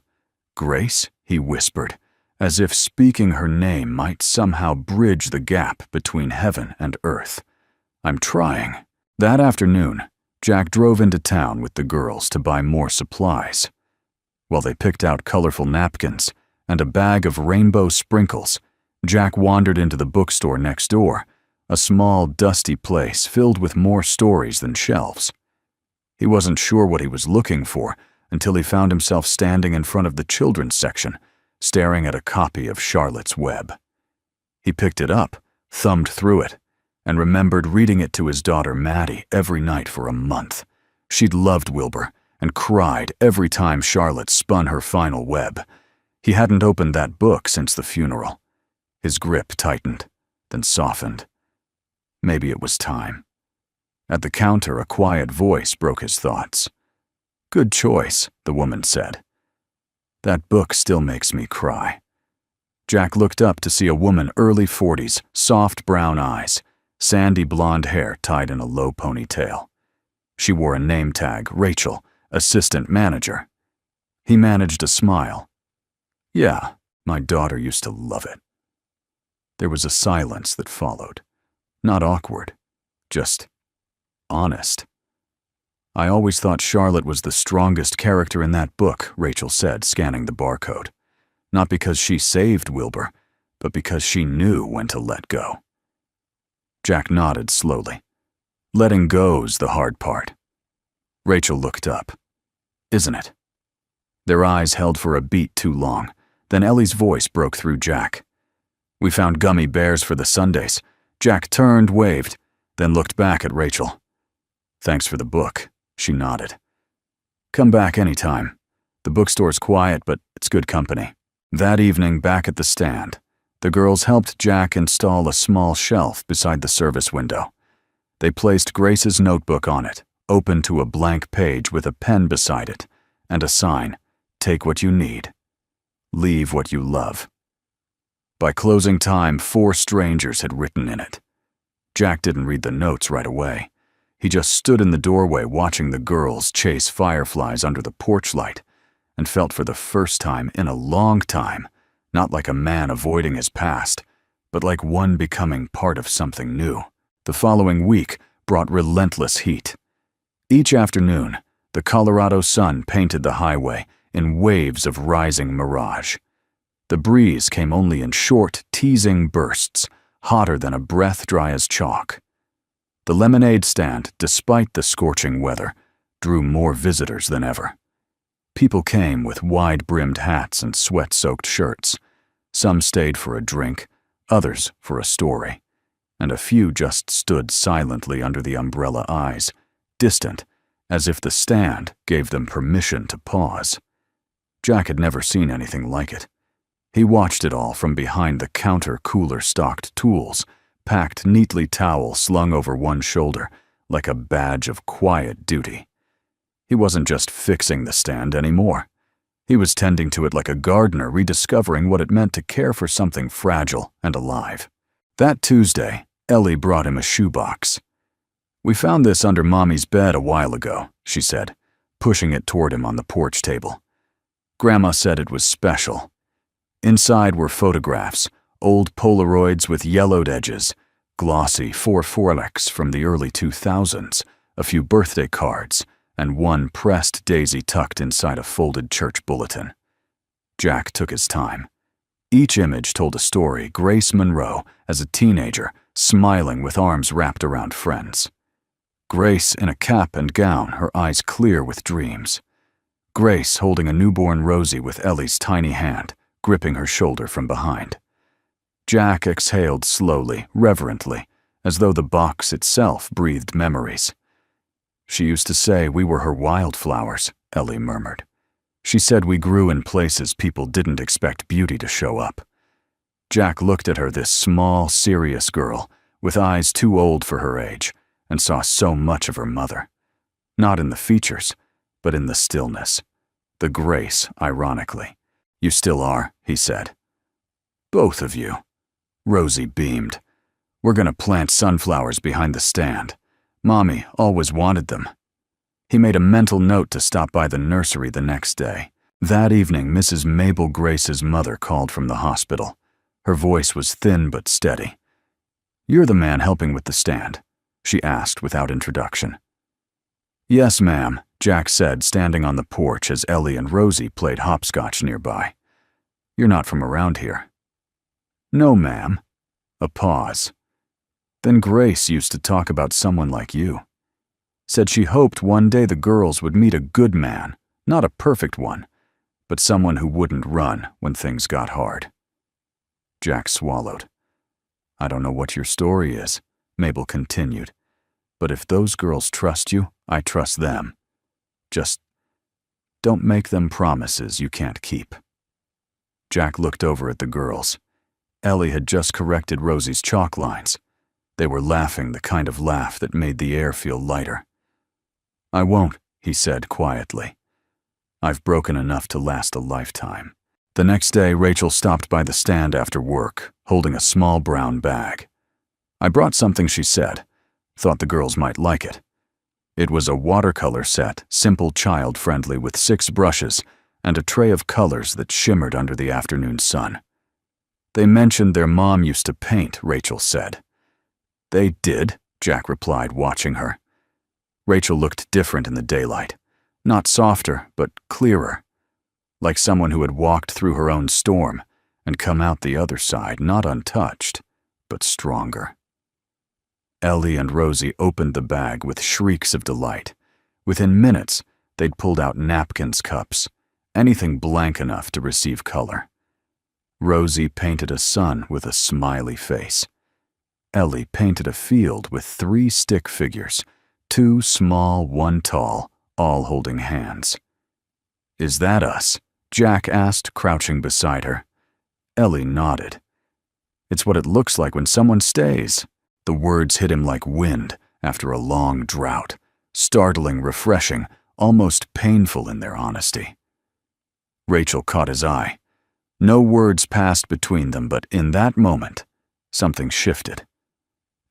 [SPEAKER 1] Grace, he whispered, as if speaking her name might somehow bridge the gap between heaven and earth. I'm trying. That afternoon, Jack drove into town with the girls to buy more supplies. While they picked out colorful napkins and a bag of rainbow sprinkles, Jack wandered into the bookstore next door, a small, dusty place filled with more stories than shelves. He wasn't sure what he was looking for until he found himself standing in front of the children's section, staring at a copy of Charlotte's Web. He picked it up, thumbed through it, and remembered reading it to his daughter Maddie every night for a month. She'd loved Wilbur and cried every time Charlotte spun her final web. He hadn't opened that book since the funeral. His grip tightened, then softened. Maybe it was time. At the counter, a quiet voice broke his thoughts. Good choice, the woman said. That book still makes me cry. Jack looked up to see a woman, early 40s, soft brown eyes, sandy blonde hair tied in a low ponytail. She wore a name tag, Rachel, assistant manager. He managed a smile. Yeah, my daughter used to love it. There was a silence that followed. Not awkward, just honest. I always thought Charlotte was the strongest character in that book, Rachel said, scanning the barcode. Not because she saved Wilbur, but because she knew when to let go. Jack nodded slowly. Letting go's the hard part. Rachel looked up. Isn't it? Their eyes held for a beat too long. Then Ellie's voice broke through Jack. We found gummy bears for the sundaes. Jack turned, waved, then looked back at Rachel. Thanks for the book, she nodded. Come back anytime. The bookstore's quiet, but it's good company. That evening, back at the stand, the girls helped Jack install a small shelf beside the service window. They placed Grace's notebook on it, open to a blank page with a pen beside it, and a sign, take what you need. Leave what you love. By closing time, 4 strangers had written in it. Jack didn't read the notes right away. He just stood in the doorway watching the girls chase fireflies under the porch light and felt for the first time in a long time, not like a man avoiding his past, but like one becoming part of something new. The following week brought relentless heat. Each afternoon, the Colorado sun painted the highway in waves of rising mirage. The breeze came only in short, teasing bursts, hotter than a breath dry as chalk. The lemonade stand, despite the scorching weather, drew more visitors than ever. People came with wide-brimmed hats and sweat-soaked shirts. Some stayed for a drink, others for a story, and a few just stood silently under the umbrella eyes, distant, as if the stand gave them permission to pause. Jack had never seen anything like it. He watched it all from behind the counter cooler-stocked tools, packed neatly towel slung over one shoulder, like a badge of quiet duty. He wasn't just fixing the stand anymore. He was tending to it like a gardener rediscovering what it meant to care for something fragile and alive. That Tuesday, Ellie brought him a shoebox. We found this under Mommy's bed a while ago, she said, pushing it toward him on the porch table. Grandma said it was special. Inside were photographs, old Polaroids with yellowed edges, glossy 4x from the early 2000s, a few birthday cards, and one pressed daisy tucked inside a folded church bulletin. Jack took his time. Each image told a story. Grace Monroe, as a teenager, smiling with arms wrapped around friends. Grace in a cap and gown, her eyes clear with dreams. Grace holding a newborn Rosie with Ellie's tiny hand, gripping her shoulder from behind. Jack exhaled slowly, reverently, as though the box itself breathed memories. She used to say we were her wildflowers, Ellie murmured. She said we grew in places people didn't expect beauty to show up. Jack looked at her, this small, serious girl, with eyes too old for her age, and saw so much of her mother. Not in the features, but in the stillness. The grace, ironically. You still are, he said. Both of you. Rosie beamed. We're gonna plant sunflowers behind the stand. Mommy always wanted them. He made a mental note to stop by the nursery the next day. That evening, Mrs. Mabel Grace's mother called from the hospital. Her voice was thin but steady. You're the man helping with the stand, she asked without introduction. Yes, ma'am, Jack said, standing on the porch as Ellie and Rosie played hopscotch nearby. You're not from around here. No, ma'am. A pause. Then Grace used to talk about someone like you. Said she hoped one day the girls would meet a good man, not a perfect one, but someone who wouldn't run when things got hard. Jack swallowed. I don't know what your story is, Mabel continued, but if those girls trust you, I trust them. Just don't make them promises you can't keep. Jack looked over at the girls. Ellie had just corrected Rosie's chalk lines. They were laughing, the kind of laugh that made the air feel lighter. I won't, he said quietly. I've broken enough to last a lifetime. The next day, Rachel stopped by the stand after work, holding a small brown bag. I brought something, she said. Thought the girls might like it. It was a watercolor set, simple, child-friendly, with 6 brushes and a tray of colors that shimmered under the afternoon sun. They mentioned their mom used to paint, Rachel said. They did, Jack replied, watching her. Rachel looked different in the daylight. Not softer, but clearer. Like someone who had walked through her own storm and come out the other side, not untouched, but stronger. Ellie and Rosie opened the bag with shrieks of delight. Within minutes, they'd pulled out napkins, cups, anything blank enough to receive color. Rosie painted a sun with a smiley face. Ellie painted a field with 3 stick figures, 2 small, 1 tall, all holding hands. Is that us? Jack asked, crouching beside her. Ellie nodded. It's what it looks like when someone stays. The words hit him like wind after a long drought, startling, refreshing, almost painful in their honesty. Rachel caught his eye. No words passed between them, but in that moment, something shifted.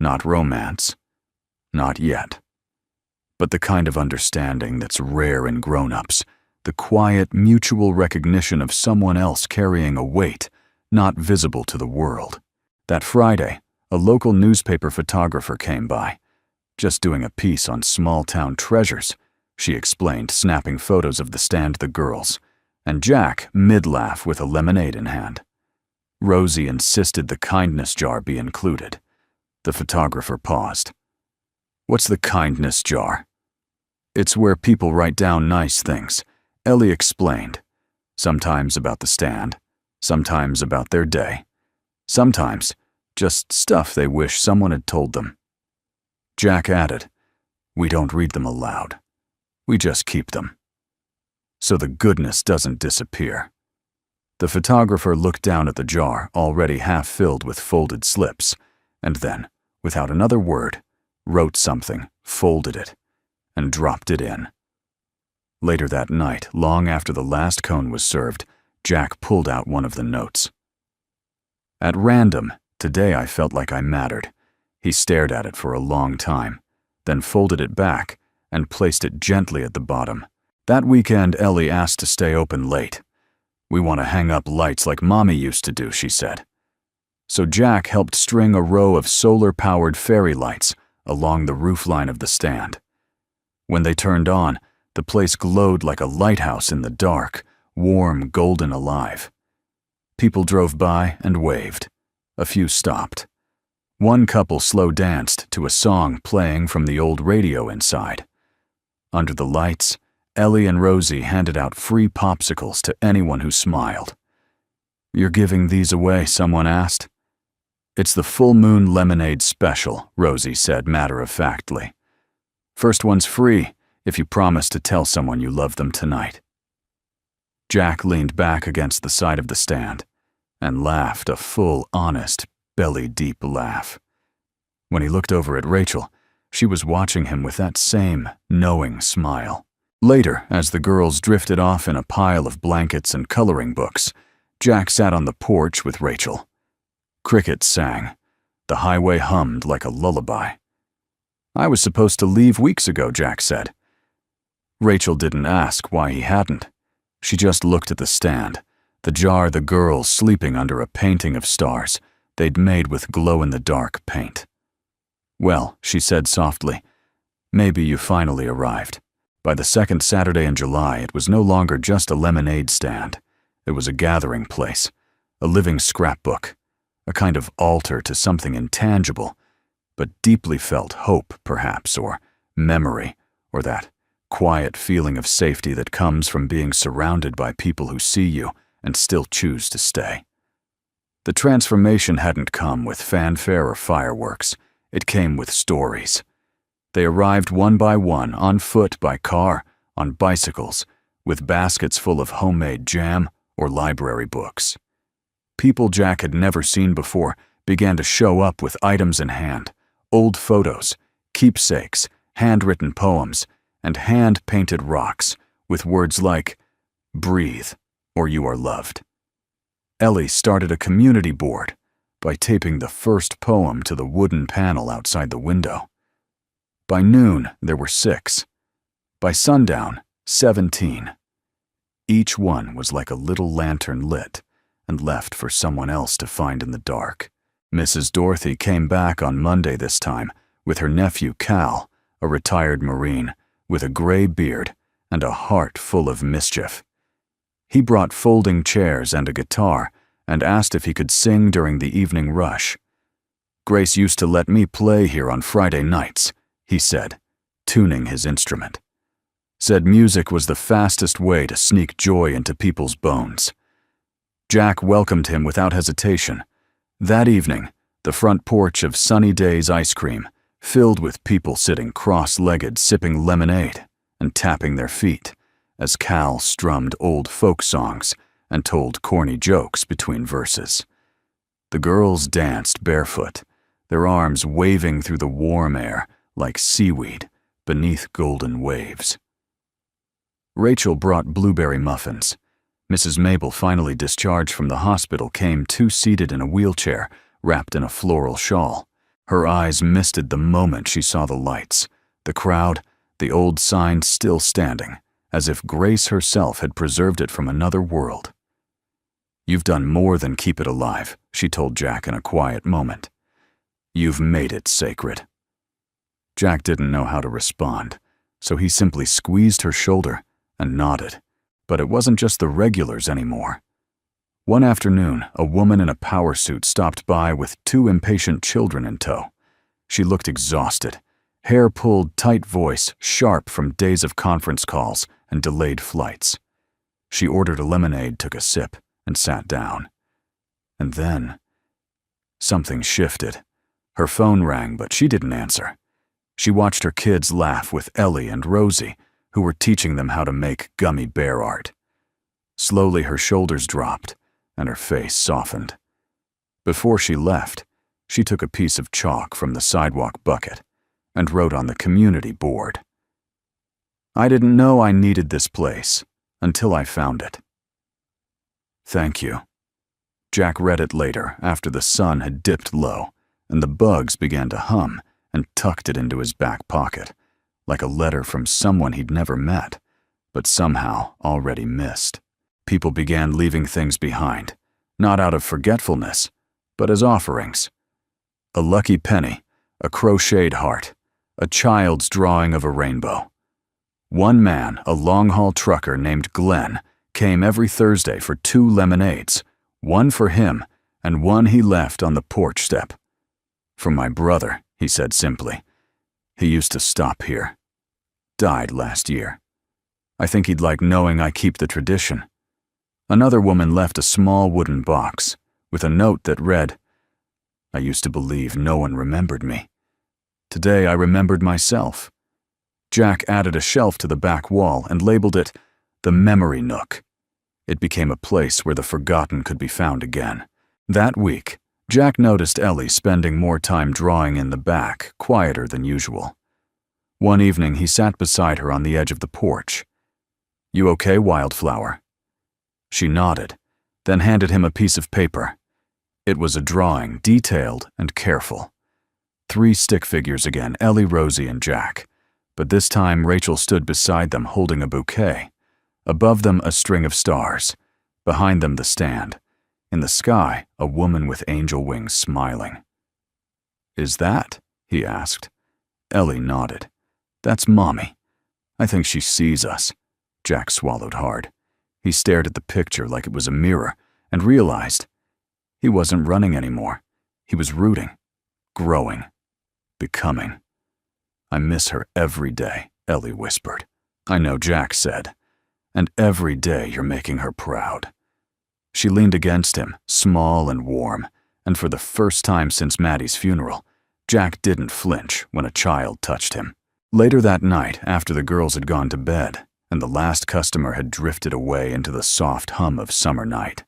[SPEAKER 1] Not romance. Not yet. But the kind of understanding that's rare in grown-ups, the quiet, mutual recognition of someone else carrying a weight not visible to the world. That Friday, a local newspaper photographer came by. Just doing a piece on small-town treasures, she explained, snapping photos of the stand the girls, and Jack mid-laugh with a lemonade in hand. Rosie insisted the kindness jar be included. The photographer paused. What's the kindness jar? It's where people write down nice things, Ellie explained. Sometimes about the stand, sometimes about their day, sometimes just stuff they wish someone had told them. Jack added, we don't read them aloud. We just keep them. So the goodness doesn't disappear. The photographer looked down at the jar, already half filled with folded slips, and then, without another word, wrote something, folded it, and dropped it in. Later that night, long after the last cone was served, Jack pulled out one of the notes. At random, today I felt like I mattered. He stared at it for a long time, then folded it back and placed it gently at the bottom. That weekend, Ellie asked to stay open late. We want to hang up lights like Mommy used to do, she said. So Jack helped string a row of solar-powered fairy lights along the roofline of the stand. When they turned on, the place glowed like a lighthouse in the dark, warm, golden, alive. People drove by and waved. A few stopped. One couple slow danced to a song playing from the old radio inside. Under the lights, Ellie and Rosie handed out free popsicles to anyone who smiled. You're giving these away, someone asked. It's the full moon lemonade special, Rosie said matter-of-factly. First one's free if you promise to tell someone you love them tonight." Jack leaned back against the side of the stand and laughed a full, honest, belly-deep laugh. When he looked over at Rachel, she was watching him with that same knowing smile. Later, as the girls drifted off in a pile of blankets and coloring books, Jack sat on the porch with Rachel. Crickets sang. The highway hummed like a lullaby. "I was supposed to leave weeks ago," Jack said. Rachel didn't ask why he hadn't. She just looked at the stand, the jar the girls sleeping under a painting of stars they'd made with glow-in-the-dark paint. "Well," she said softly, "maybe you finally arrived." By the second Saturday in July, it was no longer just a lemonade stand. It was a gathering place, a living scrapbook, a kind of altar to something intangible, but deeply felt hope, perhaps, or memory, or that quiet feeling of safety that comes from being surrounded by people who see you and still choose to stay. The transformation hadn't come with fanfare or fireworks. It came with stories. They arrived one by one, on foot, by car, on bicycles, with baskets full of homemade jam or library books. People Jack had never seen before began to show up with items in hand, old photos, keepsakes, handwritten poems, and hand-painted rocks with words like, "Breathe," or "You are loved." Ellie started a community board by taping the first poem to the wooden panel outside the window. By noon, there were 6. By sundown, 17. Each one was like a little lantern lit and left for someone else to find in the dark. Mrs. Dorothy came back on Monday this time with her nephew Cal, a retired Marine, with a gray beard and a heart full of mischief. He brought folding chairs and a guitar and asked if he could sing during the evening rush. "Grace used to let me play here on Friday nights," he said, tuning his instrument. Said music was the fastest way to sneak joy into people's bones. Jack welcomed him without hesitation. That evening, the front porch of Sunny Days Ice Cream, filled with people sitting cross-legged sipping lemonade and tapping their feet, as Cal strummed old folk songs and told corny jokes between verses. The girls danced barefoot, their arms waving through the warm air like seaweed beneath golden waves. Rachel brought blueberry muffins. Mrs. Mabel, finally discharged from the hospital, came two-seated in a wheelchair, wrapped in a floral shawl. Her eyes misted the moment she saw the lights, the crowd, the old sign still standing, as if Grace herself had preserved it from another world. "You've done more than keep it alive," she told Jack in a quiet moment. "You've made it sacred." Jack didn't know how to respond, so he simply squeezed her shoulder and nodded. But it wasn't just the regulars anymore. One afternoon, a woman in a power suit stopped by with 2 impatient children in tow. She looked exhausted, hair pulled tight, voice sharp from days of conference calls and delayed flights. She ordered a lemonade, took a sip, and sat down. And then, something shifted. Her phone rang, but she didn't answer. She watched her kids laugh with Ellie and Rosie, who were teaching them how to make gummy bear art. Slowly her shoulders dropped and her face softened. Before she left, she took a piece of chalk from the sidewalk bucket and wrote on the community board, "I didn't know I needed this place until I found it. Thank you." Jack read it later after the sun had dipped low and the bugs began to hum, and tucked it into his back pocket, like a letter from someone he'd never met, but somehow already missed. People began leaving things behind, not out of forgetfulness, but as offerings. A lucky penny, a crocheted heart, a child's drawing of a rainbow. One man, a long-haul trucker named Glenn, came every Thursday for 2 lemonades, one for him and one he left on the porch step. "For my brother," he said simply. "He used to stop here. Died last year. I think he'd like knowing I keep the tradition." Another woman left a small wooden box with a note that read, "I used to believe no one remembered me. Today I remembered myself. Jack added a shelf to the back wall and labeled it the Memory Nook. It became a place where the forgotten could be found again. That week, Jack noticed Ellie spending more time drawing in the back, quieter than usual. One evening, he sat beside her on the edge of the porch. "You okay, Wildflower?" She nodded, then handed him a piece of paper. It was a drawing, detailed and careful. 3 stick figures again, Ellie, Rosie, and Jack. But this time, Rachel stood beside them holding a bouquet. Above them, a string of stars. Behind them, the stand. In the sky, a woman with angel wings smiling. "Is that?" he asked. Ellie nodded. "That's Mommy. I think she sees us." Jack swallowed hard. He stared at the picture like it was a mirror and realized he wasn't running anymore. He was rooting, growing, becoming. "I miss her every day," Ellie whispered. "I know," Jack said. "And every day you're making her proud." She leaned against him, small and warm, and for the first time since Maddie's funeral, Jack didn't flinch when a child touched him. Later that night, after the girls had gone to bed, and the last customer had drifted away into the soft hum of summer night,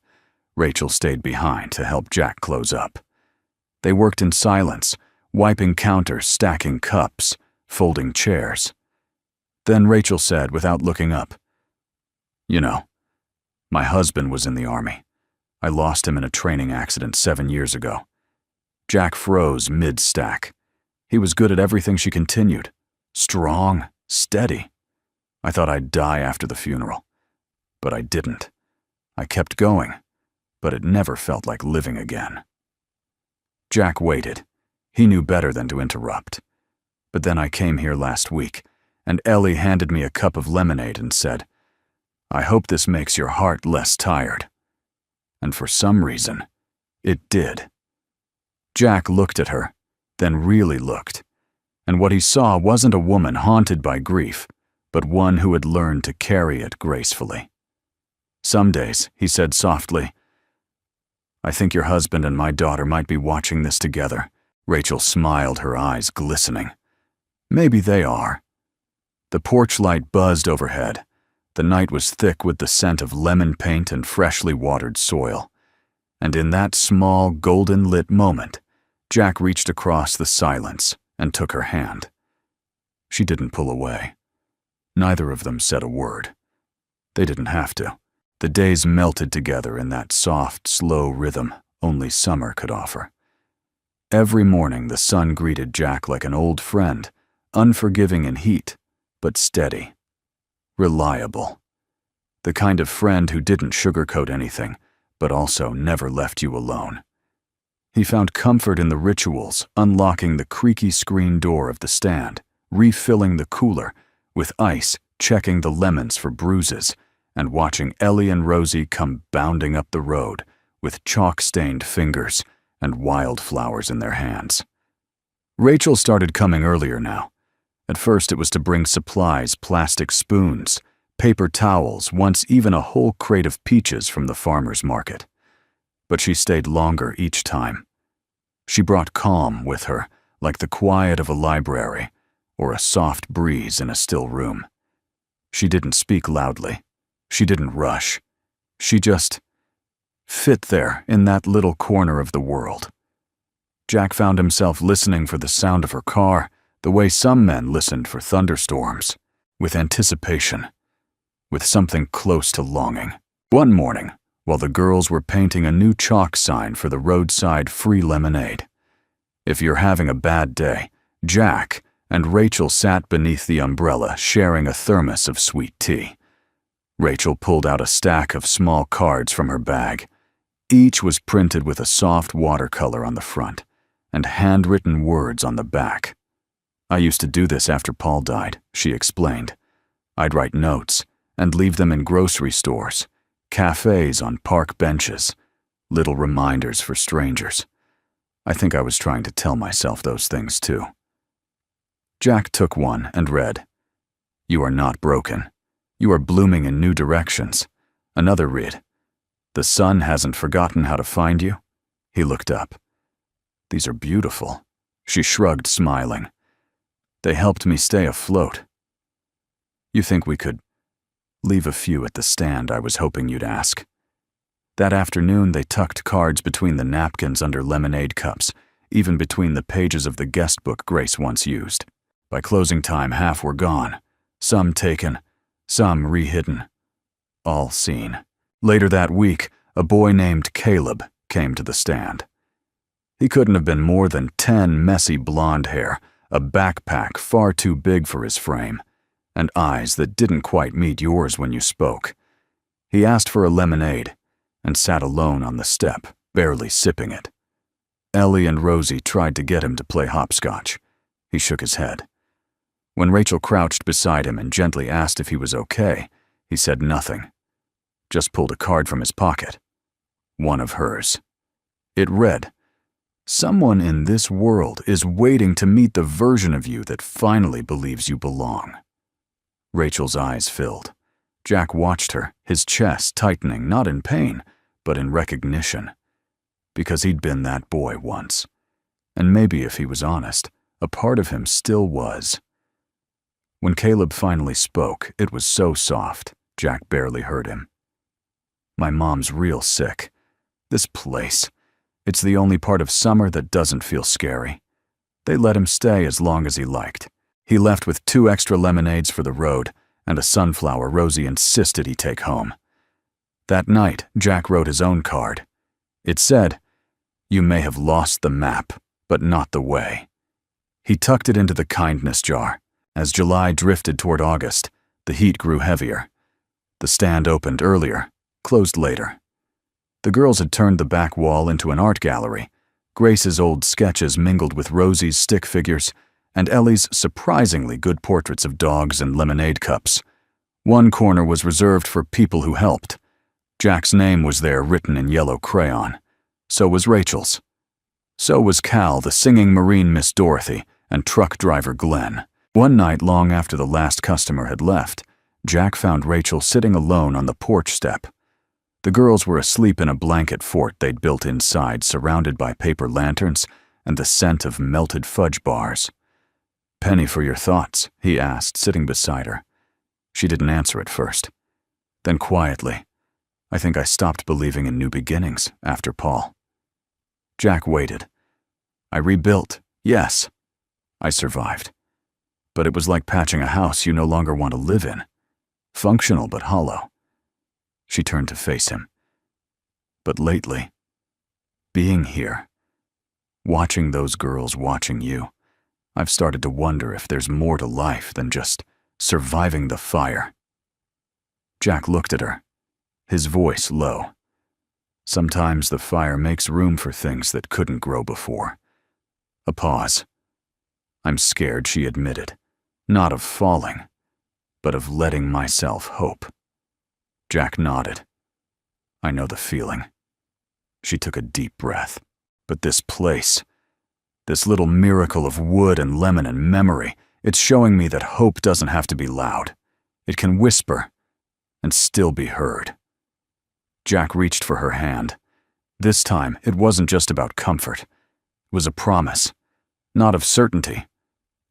[SPEAKER 1] Rachel stayed behind to help Jack close up. They worked in silence, wiping counters, stacking cups, folding chairs. Then Rachel said, without looking up, "You know, my husband was in the Army. I lost him in a training accident 7 years ago." Jack froze mid-stack. He was good at everything. She continued. Strong, steady. "I thought I'd die after the funeral. But I didn't. I kept going, but it never felt like living again." Jack waited. He knew better than to interrupt. "But then I came here last week, and Ellie handed me a cup of lemonade and said, 'I hope this makes your heart less tired.' And for some reason, it did." Jack looked at her, then really looked. And what he saw wasn't a woman haunted by grief, but one who had learned to carry it gracefully. "Some days," he said softly, "I think your husband and my daughter might be watching this together." Rachel smiled, her eyes glistening. "Maybe they are." The porch light buzzed overhead. The night was thick with the scent of lemon paint and freshly watered soil. And in that small, golden-lit moment, Jack reached across the silence and took her hand. She didn't pull away. Neither of them said a word. They didn't have to. The days melted together in that soft, slow rhythm only summer could offer. Every morning the sun greeted Jack like an old friend, unforgiving in heat, but steady. Reliable. The kind of friend who didn't sugarcoat anything, but also never left you alone. He found comfort in the rituals, unlocking the creaky screen door of the stand, refilling the cooler with ice, checking the lemons for bruises, and watching Ellie and Rosie come bounding up the road with chalk-stained fingers and wildflowers in their hands. Rachel started coming earlier now. At first it was to bring supplies, plastic spoons, paper towels, once even a whole crate of peaches from the farmer's market. But she stayed longer each time. She brought calm with her, like the quiet of a library or a soft breeze in a still room. She didn't speak loudly. She didn't rush. She just fit there in that little corner of the world. Jack found himself listening for the sound of her car, the way some men listened for thunderstorms, with anticipation, with something close to longing. One morning, while the girls were painting a new chalk sign for the roadside free lemonade. If you're having a bad day, Jack and Rachel sat beneath the umbrella sharing a thermos of sweet tea. Rachel pulled out a stack of small cards from her bag. Each was printed with a soft watercolor on the front and handwritten words on the back. "I used to do this after Paul died," she explained. "I'd write notes and leave them in grocery stores, cafes, on park benches, little reminders for strangers. I think I was trying to tell myself those things too." Jack took one and read, "You are not broken. You are blooming in new directions." Another read, "The sun hasn't forgotten how to find you." He looked up. "These are beautiful." She shrugged, smiling. "They helped me stay afloat. You think we could leave a few at the stand, I was hoping you'd ask. That afternoon, they tucked cards between the napkins under lemonade cups, even between the pages of the guest book Grace once used. By closing time, half were gone, some taken, some rehidden, all seen. Later that week, a boy named Caleb came to the stand. He couldn't have been more than 10, messy blonde hair, a backpack far too big for his frame, and eyes that didn't quite meet yours when you spoke. He asked for a lemonade and sat alone on the step, barely sipping it. Ellie and Rosie tried to get him to play hopscotch. He shook his head. When Rachel crouched beside him and gently asked if he was okay, he said nothing, just pulled a card from his pocket. One of hers. It read, "Someone in this world is waiting to meet the version of you that finally believes you belong." Rachel's eyes filled. Jack watched her, his chest tightening, not in pain, but in recognition. Because he'd been that boy once. And maybe if he was honest, a part of him still was. When Caleb finally spoke, it was so soft, Jack barely heard him. "My mom's real sick. This place. It's the only part of summer that doesn't feel scary." They let him stay as long as he liked. He left with 2 extra lemonades for the road and a sunflower Rosie insisted he take home. That night, Jack wrote his own card. It said, "You may have lost the map, but not the way." He tucked it into the kindness jar. As July drifted toward August, the heat grew heavier. The stand opened earlier, closed later. The girls had turned the back wall into an art gallery. Grace's old sketches mingled with Rosie's stick figures and Ellie's surprisingly good portraits of dogs and lemonade cups. One corner was reserved for people who helped. Jack's name was there written in yellow crayon. So was Rachel's. So was Cal, the singing Marine Miss Dorothy, and truck driver Glenn. One night long after the last customer had left, Jack found Rachel sitting alone on the porch step. The girls were asleep in a blanket fort they'd built inside, surrounded by paper lanterns and the scent of melted fudge bars. "Penny for your thoughts?" he asked, sitting beside her. She didn't answer at first. Then quietly, "I think I stopped believing in new beginnings after Paul." Jack waited. "I rebuilt, yes. I survived. But it was like patching a house you no longer want to live in. Functional but hollow." She turned to face him. "But lately, being here, watching those girls watching you, I've started to wonder if there's more to life than just surviving the fire." Jack looked at her, his voice low. "Sometimes the fire makes room for things that couldn't grow before." A pause. "I'm scared," she admitted, "not of falling, but of letting myself hope." Jack nodded. "I know the feeling." She took a deep breath. "But this place, this little miracle of wood and lemon and memory, it's showing me that hope doesn't have to be loud. It can whisper and still be heard." Jack reached for her hand. This time, it wasn't just about comfort. It was a promise, not of certainty,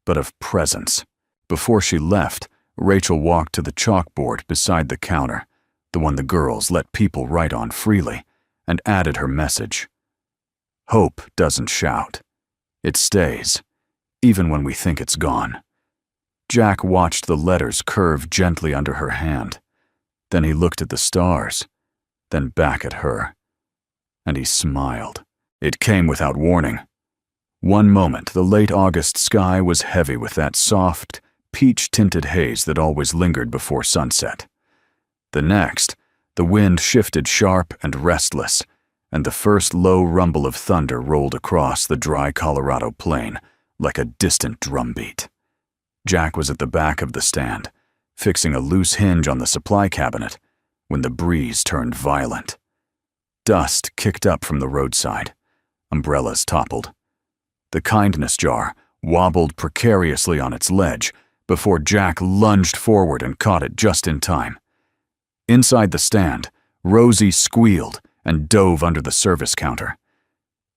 [SPEAKER 1] but of presence. Before she left, Rachel walked to the chalkboard beside the counter, the one the girls let people write on freely, and added her message. "Hope doesn't shout. It stays, even when we think it's gone." Jack watched the letters curve gently under her hand. Then he looked at the stars, then back at her. And he smiled. It came without warning. One moment, the late August sky was heavy with that soft, peach-tinted haze that always lingered before sunset. The next, the wind shifted sharp and restless, and the first low rumble of thunder rolled across the dry Colorado plain like a distant drumbeat. Jack was at the back of the stand, fixing a loose hinge on the supply cabinet, when the breeze turned violent. Dust kicked up from the roadside. Umbrellas toppled. The kindness jar wobbled precariously on its ledge before Jack lunged forward and caught it just in time. Inside the stand, Rosie squealed and dove under the service counter.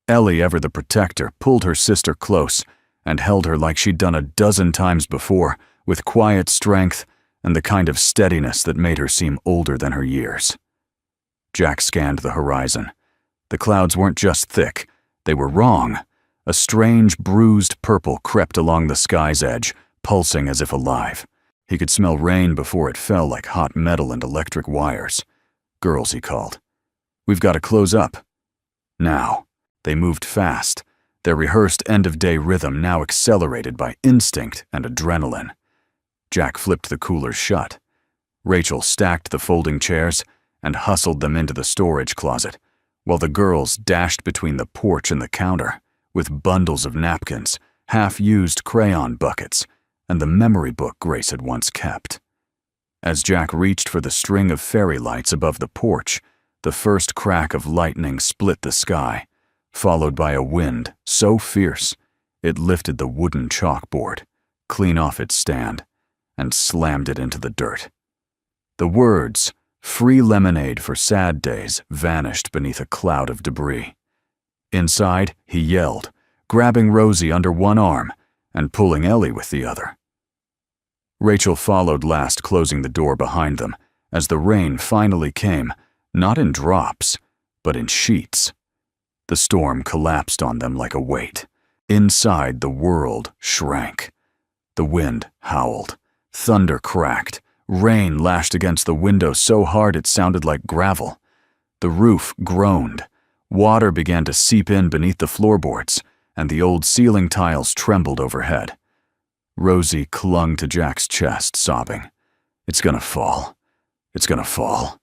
[SPEAKER 1] Ellie, ever the protector, pulled her sister close and held her like she'd done a dozen times before, with quiet strength and the kind of steadiness that made her seem older than her years. Jack scanned the horizon. The clouds weren't just thick, they were wrong. A strange, bruised purple crept along the sky's edge, pulsing as if alive. He could smell rain before it fell like hot metal and electric wires. "Girls," he called. "We've got to close up." Now. They moved fast, their rehearsed end-of-day rhythm now accelerated by instinct and adrenaline. Jack flipped the coolers shut. Rachel stacked the folding chairs and hustled them into the storage closet, while the girls dashed between the porch and the counter with bundles of napkins, half-used crayon buckets, and the memory book Grace had once kept. As Jack reached for the string of fairy lights above the porch, the first crack of lightning split the sky, followed by a wind so fierce it lifted the wooden chalkboard clean off its stand and slammed it into the dirt. The words, "Free lemonade for sad days," vanished beneath a cloud of debris. Inside, he yelled, grabbing Rosie under one arm and pulling Ellie with the other. Rachel followed last, closing the door behind them, as the rain finally came, not in drops, but in sheets. The storm collapsed on them like a weight. Inside, the world shrank. The wind howled, thunder cracked, rain lashed against the window so hard it sounded like gravel. The roof groaned. Water began to seep in beneath the floorboards, and the old ceiling tiles trembled overhead. Rosie clung to Jack's chest, sobbing. "It's gonna fall. It's gonna fall."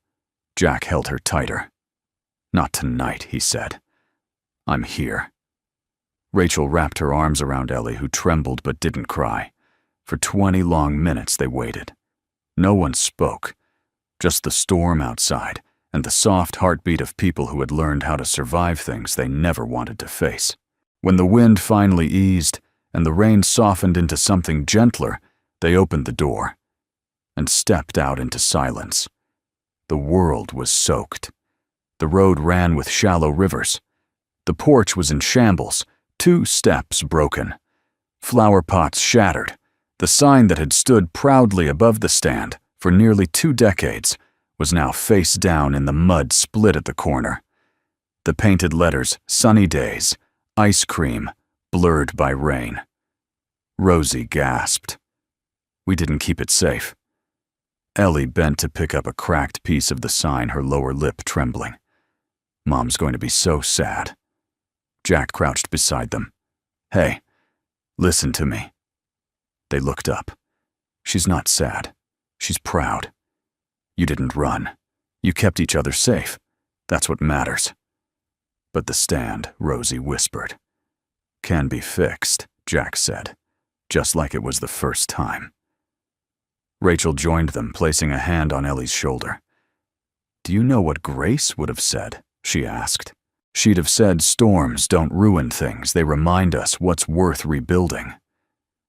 [SPEAKER 1] Jack held her tighter. "Not tonight," he said. "I'm here." Rachel wrapped her arms around Ellie, who trembled but didn't cry. For 20 long minutes they waited. No one spoke, just the storm outside and the soft heartbeat of people who had learned how to survive things they never wanted to face. When the wind finally eased and the rain softened into something gentler, they opened the door and stepped out into silence. The world was soaked. The road ran with shallow rivers. The porch was in shambles, 2 steps broken. Flower pots shattered. The sign that had stood proudly above the stand for nearly 2 decades was now face down in the mud split at the corner. The painted letters, "Sunny Days," "Ice Cream," blurred by rain. Rosie gasped. "We didn't keep it safe." Ellie bent to pick up a cracked piece of the sign, her lower lip trembling. "Mom's going to be so sad." Jack crouched beside them. "Hey, listen to me." They looked up. "She's not sad. She's proud. You didn't run. You kept each other safe. That's what matters." "But the stand," Rosie whispered. "Can be fixed," Jack said, just like it was the first time. Rachel joined them, placing a hand on Ellie's shoulder. "Do you know what Grace would have said?" she asked. "She'd have said storms don't ruin things, they remind us what's worth rebuilding."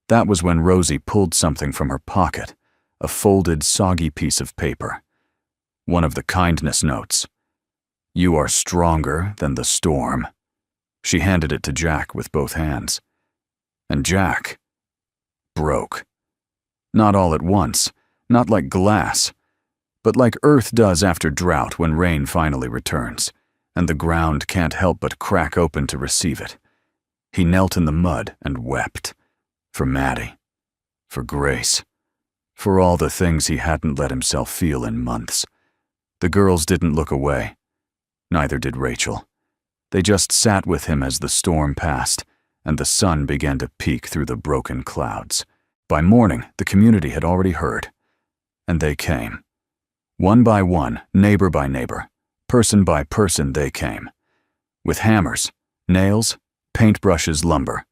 [SPEAKER 1] That was when Rosie pulled something from her pocket, a folded, soggy piece of paper. One of the kindness notes. "You are stronger than the storm." She handed it to Jack with both hands. And Jack broke. Not all at once, not like glass, but like earth does after drought when rain finally returns, and the ground can't help but crack open to receive it. He knelt in the mud and wept. For Maddie. For Grace. For all the things he hadn't let himself feel in months. The girls didn't look away. Neither did Rachel. They just sat with him as the storm passed, and the sun began to peek through the broken clouds. By morning, the community had already heard. And they came. One by one, neighbor by neighbor, person by person they came. With hammers, nails, paintbrushes, lumber.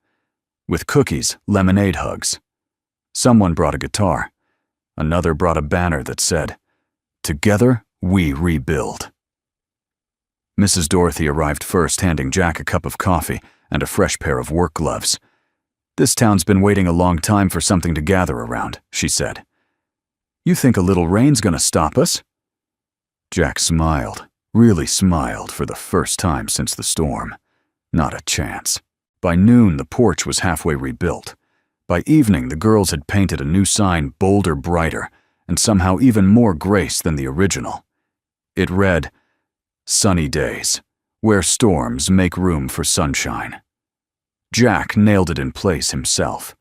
[SPEAKER 1] With cookies, lemonade hugs. Someone brought a guitar. Another brought a banner that said, "Together, we rebuild." Mrs. Dorothy arrived first, handing Jack a cup of coffee and a fresh pair of work gloves. "This town's been waiting a long time for something to gather around," she said. "You think a little rain's gonna stop us?" Jack smiled, really smiled for the first time since the storm. Not a chance. By noon, the porch was halfway rebuilt. By evening, the girls had painted a new sign bolder, brighter, and somehow even more grace than the original. It read, "Sunny days, where storms make room for sunshine." Jack nailed it in place himself.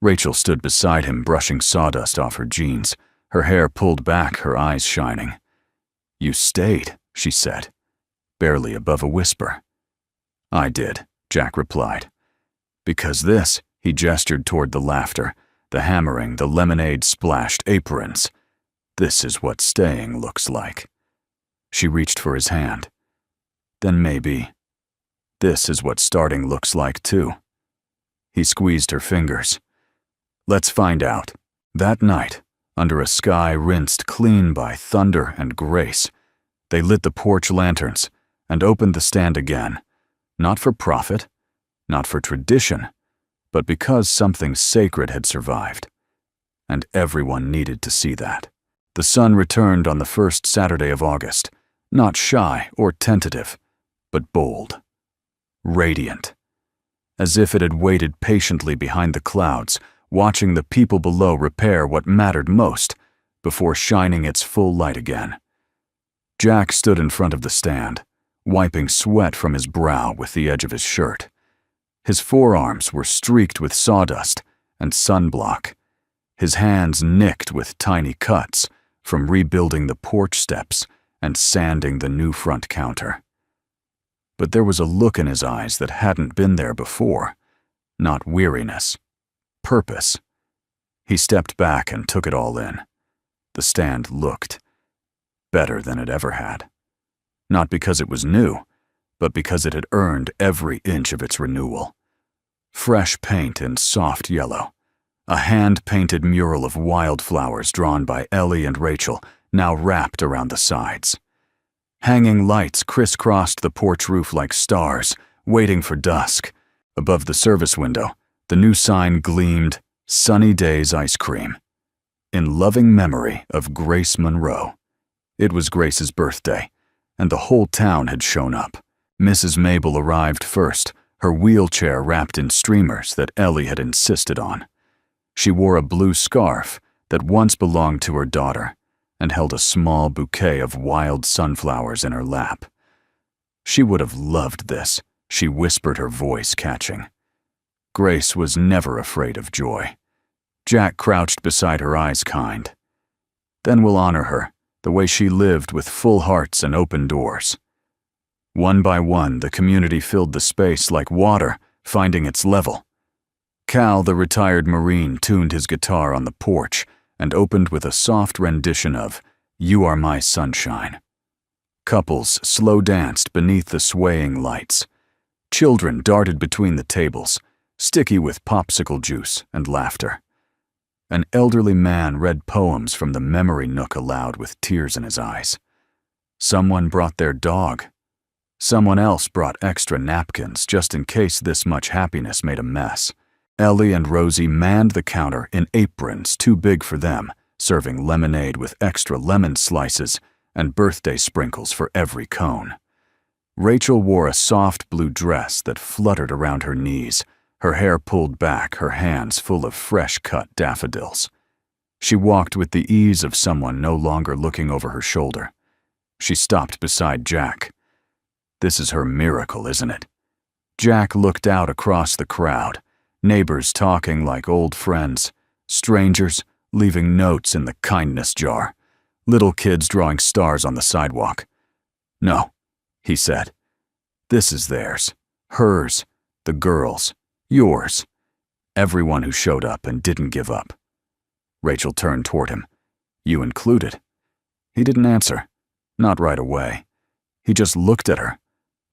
[SPEAKER 1] Rachel stood beside him, brushing sawdust off her jeans, her hair pulled back, her eyes shining. "You stayed," she said, barely above a whisper. "I did," Jack replied. "Because this," he gestured toward the laughter, the hammering, the lemonade-splashed aprons. "This is what staying looks like." She reached for his hand. "Then maybe this is what starting looks like too." He squeezed her fingers. "Let's find out." That night, under a sky rinsed clean by thunder and grace, they lit the porch lanterns and opened the stand again, not for profit, not for tradition, but because something sacred had survived. And everyone needed to see that. The sun returned on the first Saturday of August, not shy or tentative, but bold, radiant, as if it had waited patiently behind the clouds, watching the people below repair what mattered most before shining its full light again. Jack stood in front of the stand, wiping sweat from his brow with the edge of his shirt. His forearms were streaked with sawdust and sunblock, his hands nicked with tiny cuts from rebuilding the porch steps and sanding the new front counter. But there was a look in his eyes that hadn't been there before, not weariness, purpose. He stepped back and took it all in. The stand looked better than it ever had. Not because it was new, but because it had earned every inch of its renewal. Fresh paint in soft yellow, a hand-painted mural of wildflowers drawn by Ellie and Rachel, now wrapped around the sides. Hanging lights crisscrossed the porch roof like stars, waiting for dusk. Above the service window, the new sign gleamed, "Sunny Days Ice Cream," in loving memory of Grace Monroe. It was Grace's birthday, and the whole town had shown up. Mrs. Mabel arrived first, her wheelchair wrapped in streamers that Ellie had insisted on. She wore a blue scarf that once belonged to her daughter and held a small bouquet of wild sunflowers in her lap. She would have loved this, she whispered, her voice catching. Grace was never afraid of joy. Jack crouched beside her, eyes kind. "Then we'll honor her, the way she lived, with full hearts and open doors." One by one, the community filled the space like water, finding its level. Cal, the retired Marine, tuned his guitar on the porch and opened with a soft rendition of "You Are My Sunshine." Couples slow danced beneath the swaying lights. Children darted between the tables, sticky with popsicle juice and laughter. An elderly man read poems from the memory nook aloud with tears in his eyes. Someone brought their dog. Someone else brought extra napkins just in case this much happiness made a mess. Ellie and Rosie manned the counter in aprons too big for them, serving lemonade with extra lemon slices and birthday sprinkles for every cone. Rachel wore a soft blue dress that fluttered around her knees, her hair pulled back, her hands full of fresh-cut daffodils. She walked with the ease of someone no longer looking over her shoulder. She stopped beside Jack. "This is her miracle, isn't it?" Jack looked out across the crowd, neighbors talking like old friends, strangers leaving notes in the kindness jar, little kids drawing stars on the sidewalk. "No," he said. "This is theirs, hers, the girls, yours, everyone who showed up and didn't give up." Rachel turned toward him. "You included." He didn't answer, not right away. He just looked at her,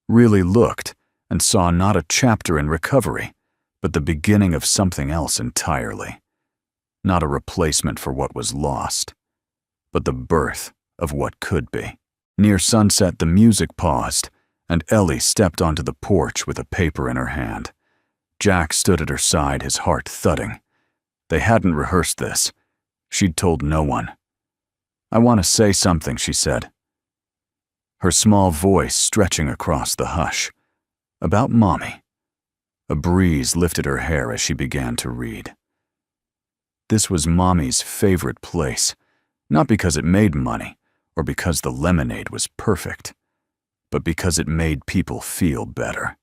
[SPEAKER 1] really looked, and saw not a chapter in recovery, but the beginning of something else entirely. Not a replacement for what was lost, but the birth of what could be. Near sunset, the music paused, and Ellie stepped onto the porch with a paper in her hand. Jack stood at her side, his heart thudding. They hadn't rehearsed this. She'd told no one. "I want to say something," she said, her small voice stretching across the hush. "About Mommy." A breeze lifted her hair as she began to read. This was Mommy's favorite place, Not because it made money, or because the lemonade was perfect, but because it made people feel better.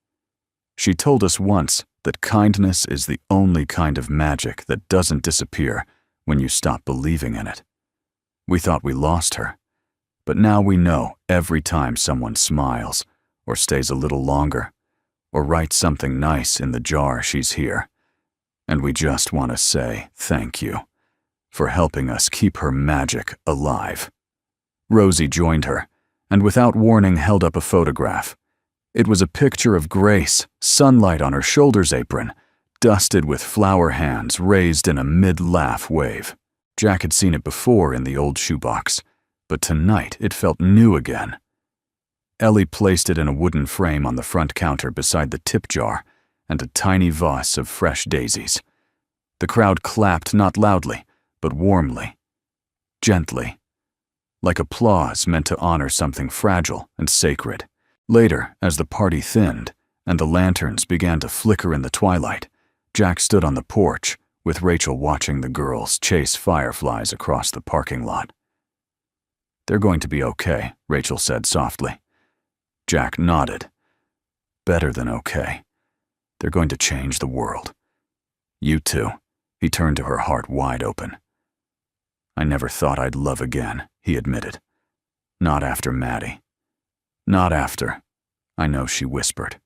[SPEAKER 1] She told us once that kindness is the only kind of magic that doesn't disappear when you stop believing in it. We thought we lost her, but now we know every time someone smiles, or stays a little longer, or writes something nice in the jar, she's here. And we just want to say thank you for helping us keep her magic alive. Rosie joined her, and without warning held up a photograph. It was a picture of Grace, sunlight on her shoulders apron, dusted with flower hands raised in a mid-laugh wave. Jack had seen it before in the old shoebox, but tonight it felt new again. Ellie placed it in a wooden frame on the front counter beside the tip jar and a tiny vase of fresh daisies. The crowd clapped not loudly, but warmly, gently, like applause meant to honor something fragile and sacred. Later, as the party thinned and the lanterns began to flicker in the twilight, Jack stood on the porch with Rachel watching the girls chase fireflies across the parking lot. "They're going to be okay," Rachel said softly. Jack nodded. "Better than okay. They're going to change the world. You too." He turned to her, heart wide open. "I never thought I'd love again," he admitted. "Not after Maddie. Not after." "I know," she whispered.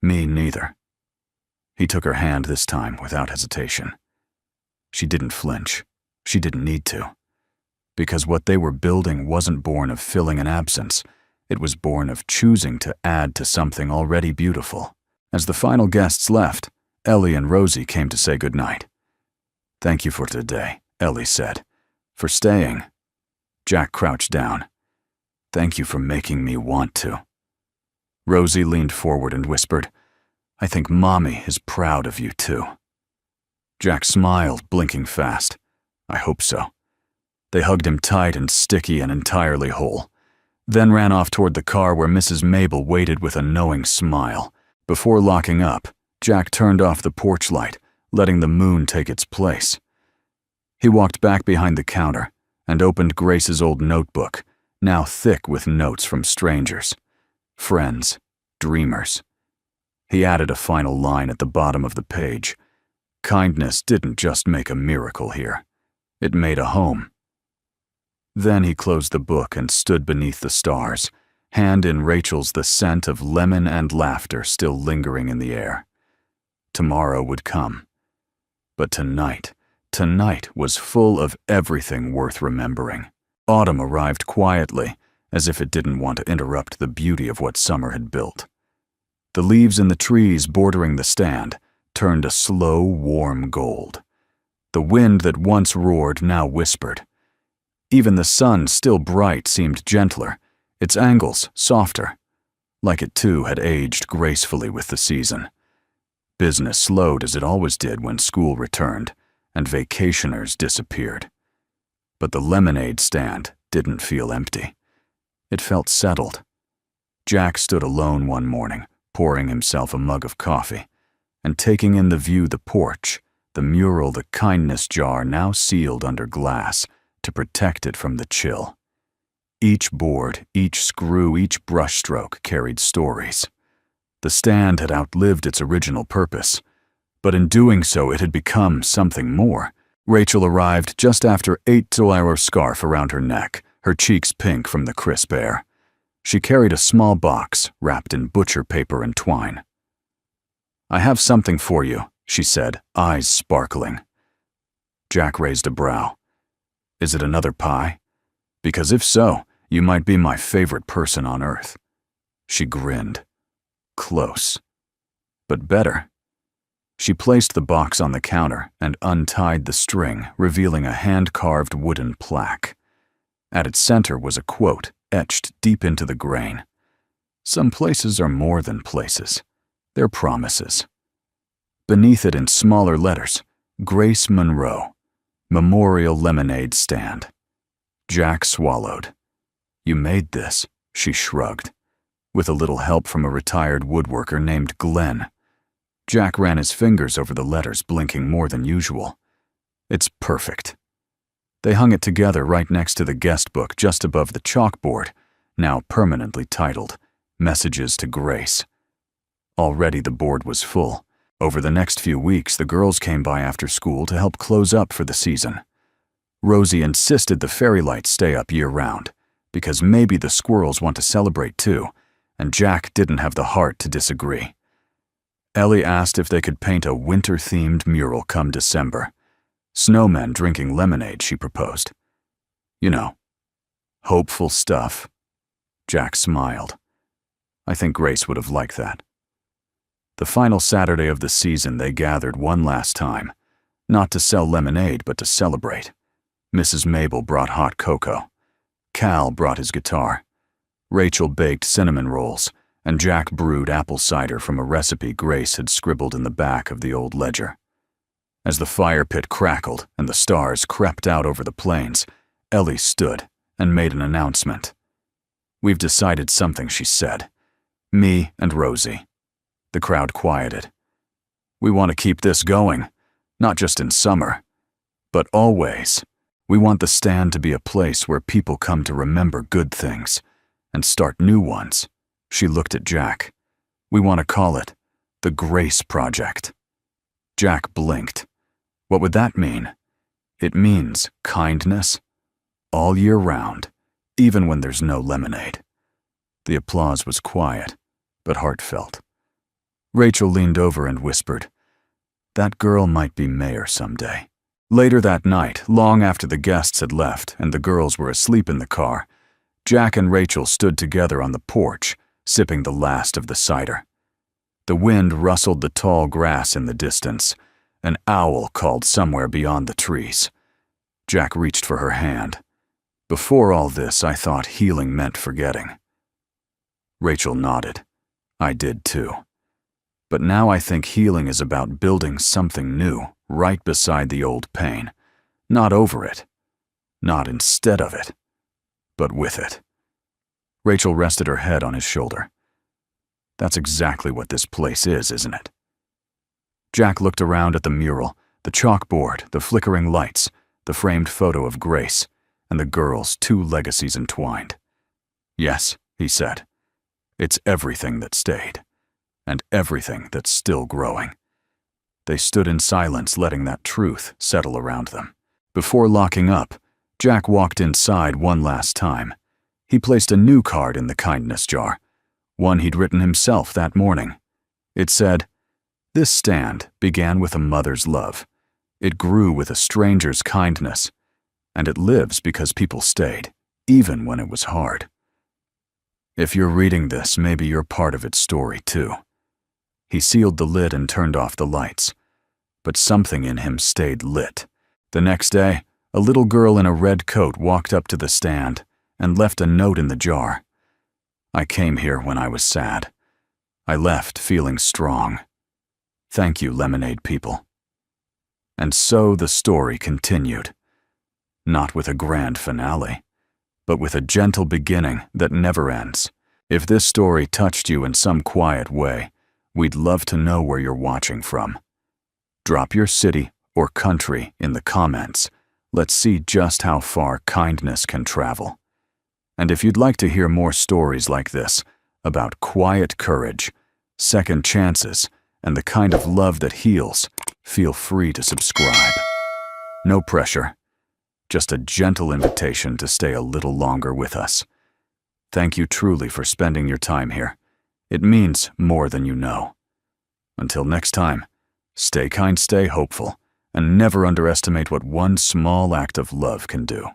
[SPEAKER 1] "Me neither." He took her hand this time without hesitation. She didn't flinch. She didn't need to. Because what they were building wasn't born of filling an absence. It was born of choosing to add to something already beautiful. As the final guests left, Ellie and Rosie came to say goodnight. "Thank you for today," Ellie said. "For staying." Jack crouched down. "Thank you for making me want to." Rosie leaned forward and whispered, "I think Mommy is proud of you too." Jack smiled, blinking fast. "I hope so." They hugged him tight and sticky and entirely whole, then ran off toward the car where Mrs. Mabel waited with a knowing smile. Before locking up, Jack turned off the porch light, letting the moon take its place. He walked back behind the counter and opened Grace's old notebook, now thick with notes from strangers, friends, dreamers. He added a final line at the bottom of the page. Kindness didn't just make a miracle here. It made a home. Then he closed the book and stood beneath the stars, hand in Rachel's, the scent of lemon and laughter still lingering in the air. Tomorrow would come. But tonight was full of everything worth remembering. Autumn arrived quietly, as if it didn't want to interrupt the beauty of what summer had built. The leaves in the trees bordering the stand turned a slow, warm gold. The wind that once roared now whispered. Even the sun, still bright, seemed gentler, its angles softer, like it too had aged gracefully with the season. Business slowed as it always did when school returned and vacationers disappeared. But the lemonade stand didn't feel empty. It felt settled. Jack stood alone one morning, pouring himself a mug of coffee, and taking in the view, the porch, the mural, the kindness jar now sealed under glass to protect it from the chill. Each board, each screw, each brushstroke carried stories. The stand had outlived its original purpose, but in doing so it had become something more. Rachel arrived just after 8-hour scarf around her neck, her cheeks pink from the crisp air. She carried a small box wrapped in butcher paper and twine. "I have something for you," she said, eyes sparkling. Jack raised a brow. "Is it another pie? Because if so, you might be my favorite person on earth." She grinned. Close. But better. She placed the box on the counter and untied the string, revealing a hand-carved wooden plaque. At its center was a quote etched deep into the grain. "Some places are more than places. They're promises." Beneath it in smaller letters, Grace Monroe, Memorial Lemonade Stand. Jack swallowed. "You made this," she shrugged, with a little help from a retired woodworker named Glenn. Jack ran his fingers over the letters, blinking more than usual. "It's perfect." They hung it together right next to the guest book just above the chalkboard, now permanently titled, Messages to Grace. Already the board was full. Over the next few weeks, the girls came by after school to help close up for the season. Rosie insisted the fairy lights stay up year-round, because maybe the squirrels want to celebrate too, and Jack didn't have the heart to disagree. Ellie asked if they could paint a winter-themed mural come December. Snowmen drinking lemonade, she proposed. You know, hopeful stuff. Jack smiled. I think Grace would have liked that. The final Saturday of the season, they gathered one last time, not to sell lemonade, but to celebrate. Mrs. Mabel brought hot cocoa. Cal brought his guitar. Rachel baked cinnamon rolls, and Jack brewed apple cider from a recipe Grace had scribbled in the back of the old ledger. As the fire pit crackled and the stars crept out over the plains, Ellie stood and made an announcement. We've decided something, she said. Me and Rosie. The crowd quieted. We want to keep this going, not just in summer, but always. We want the stand to be a place where people come to remember good things and start new ones. She looked at Jack. We want to call it the Grace Project. Jack blinked. What would that mean? It means kindness, all year round, even when there's no lemonade. The applause was quiet, but heartfelt. Rachel leaned over and whispered, that girl might be mayor someday. Later that night, long after the guests had left and the girls were asleep in the car, Jack and Rachel stood together on the porch, sipping the last of the cider. The wind rustled the tall grass in the distance. An owl called somewhere beyond the trees. Jack reached for her hand. Before all this, I thought healing meant forgetting. Rachel nodded. I did too. But now I think healing is about building something new right beside the old pain. Not over it. Not instead of it. But with it. Rachel rested her head on his shoulder. That's exactly what this place is, isn't it? Jack looked around at the mural, the chalkboard, the flickering lights, the framed photo of Grace, and the girls' two legacies entwined. Yes, he said. It's everything that stayed, and everything that's still growing. They stood in silence, letting that truth settle around them. Before locking up, Jack walked inside one last time. He placed a new card in the kindness jar, one he'd written himself that morning. It said, this stand began with a mother's love. It grew with a stranger's kindness, and it lives because people stayed, even when it was hard. If you're reading this, maybe you're part of its story too. He sealed the lid and turned off the lights, but something in him stayed lit. The next day, a little girl in a red coat walked up to the stand and left a note in the jar. I came here when I was sad. I left feeling strong. Thank you, lemonade people. And so the story continued. Not with a grand finale, but with a gentle beginning that never ends. If this story touched you in some quiet way, we'd love to know where you're watching from. Drop your city or country in the comments. Let's see just how far kindness can travel. And if you'd like to hear more stories like this, about quiet courage, second chances, and the kind of love that heals, feel free to subscribe. No pressure, just a gentle invitation to stay a little longer with us. Thank you truly for spending your time here. It means more than you know. Until next time, stay kind, stay hopeful, and never underestimate what one small act of love can do.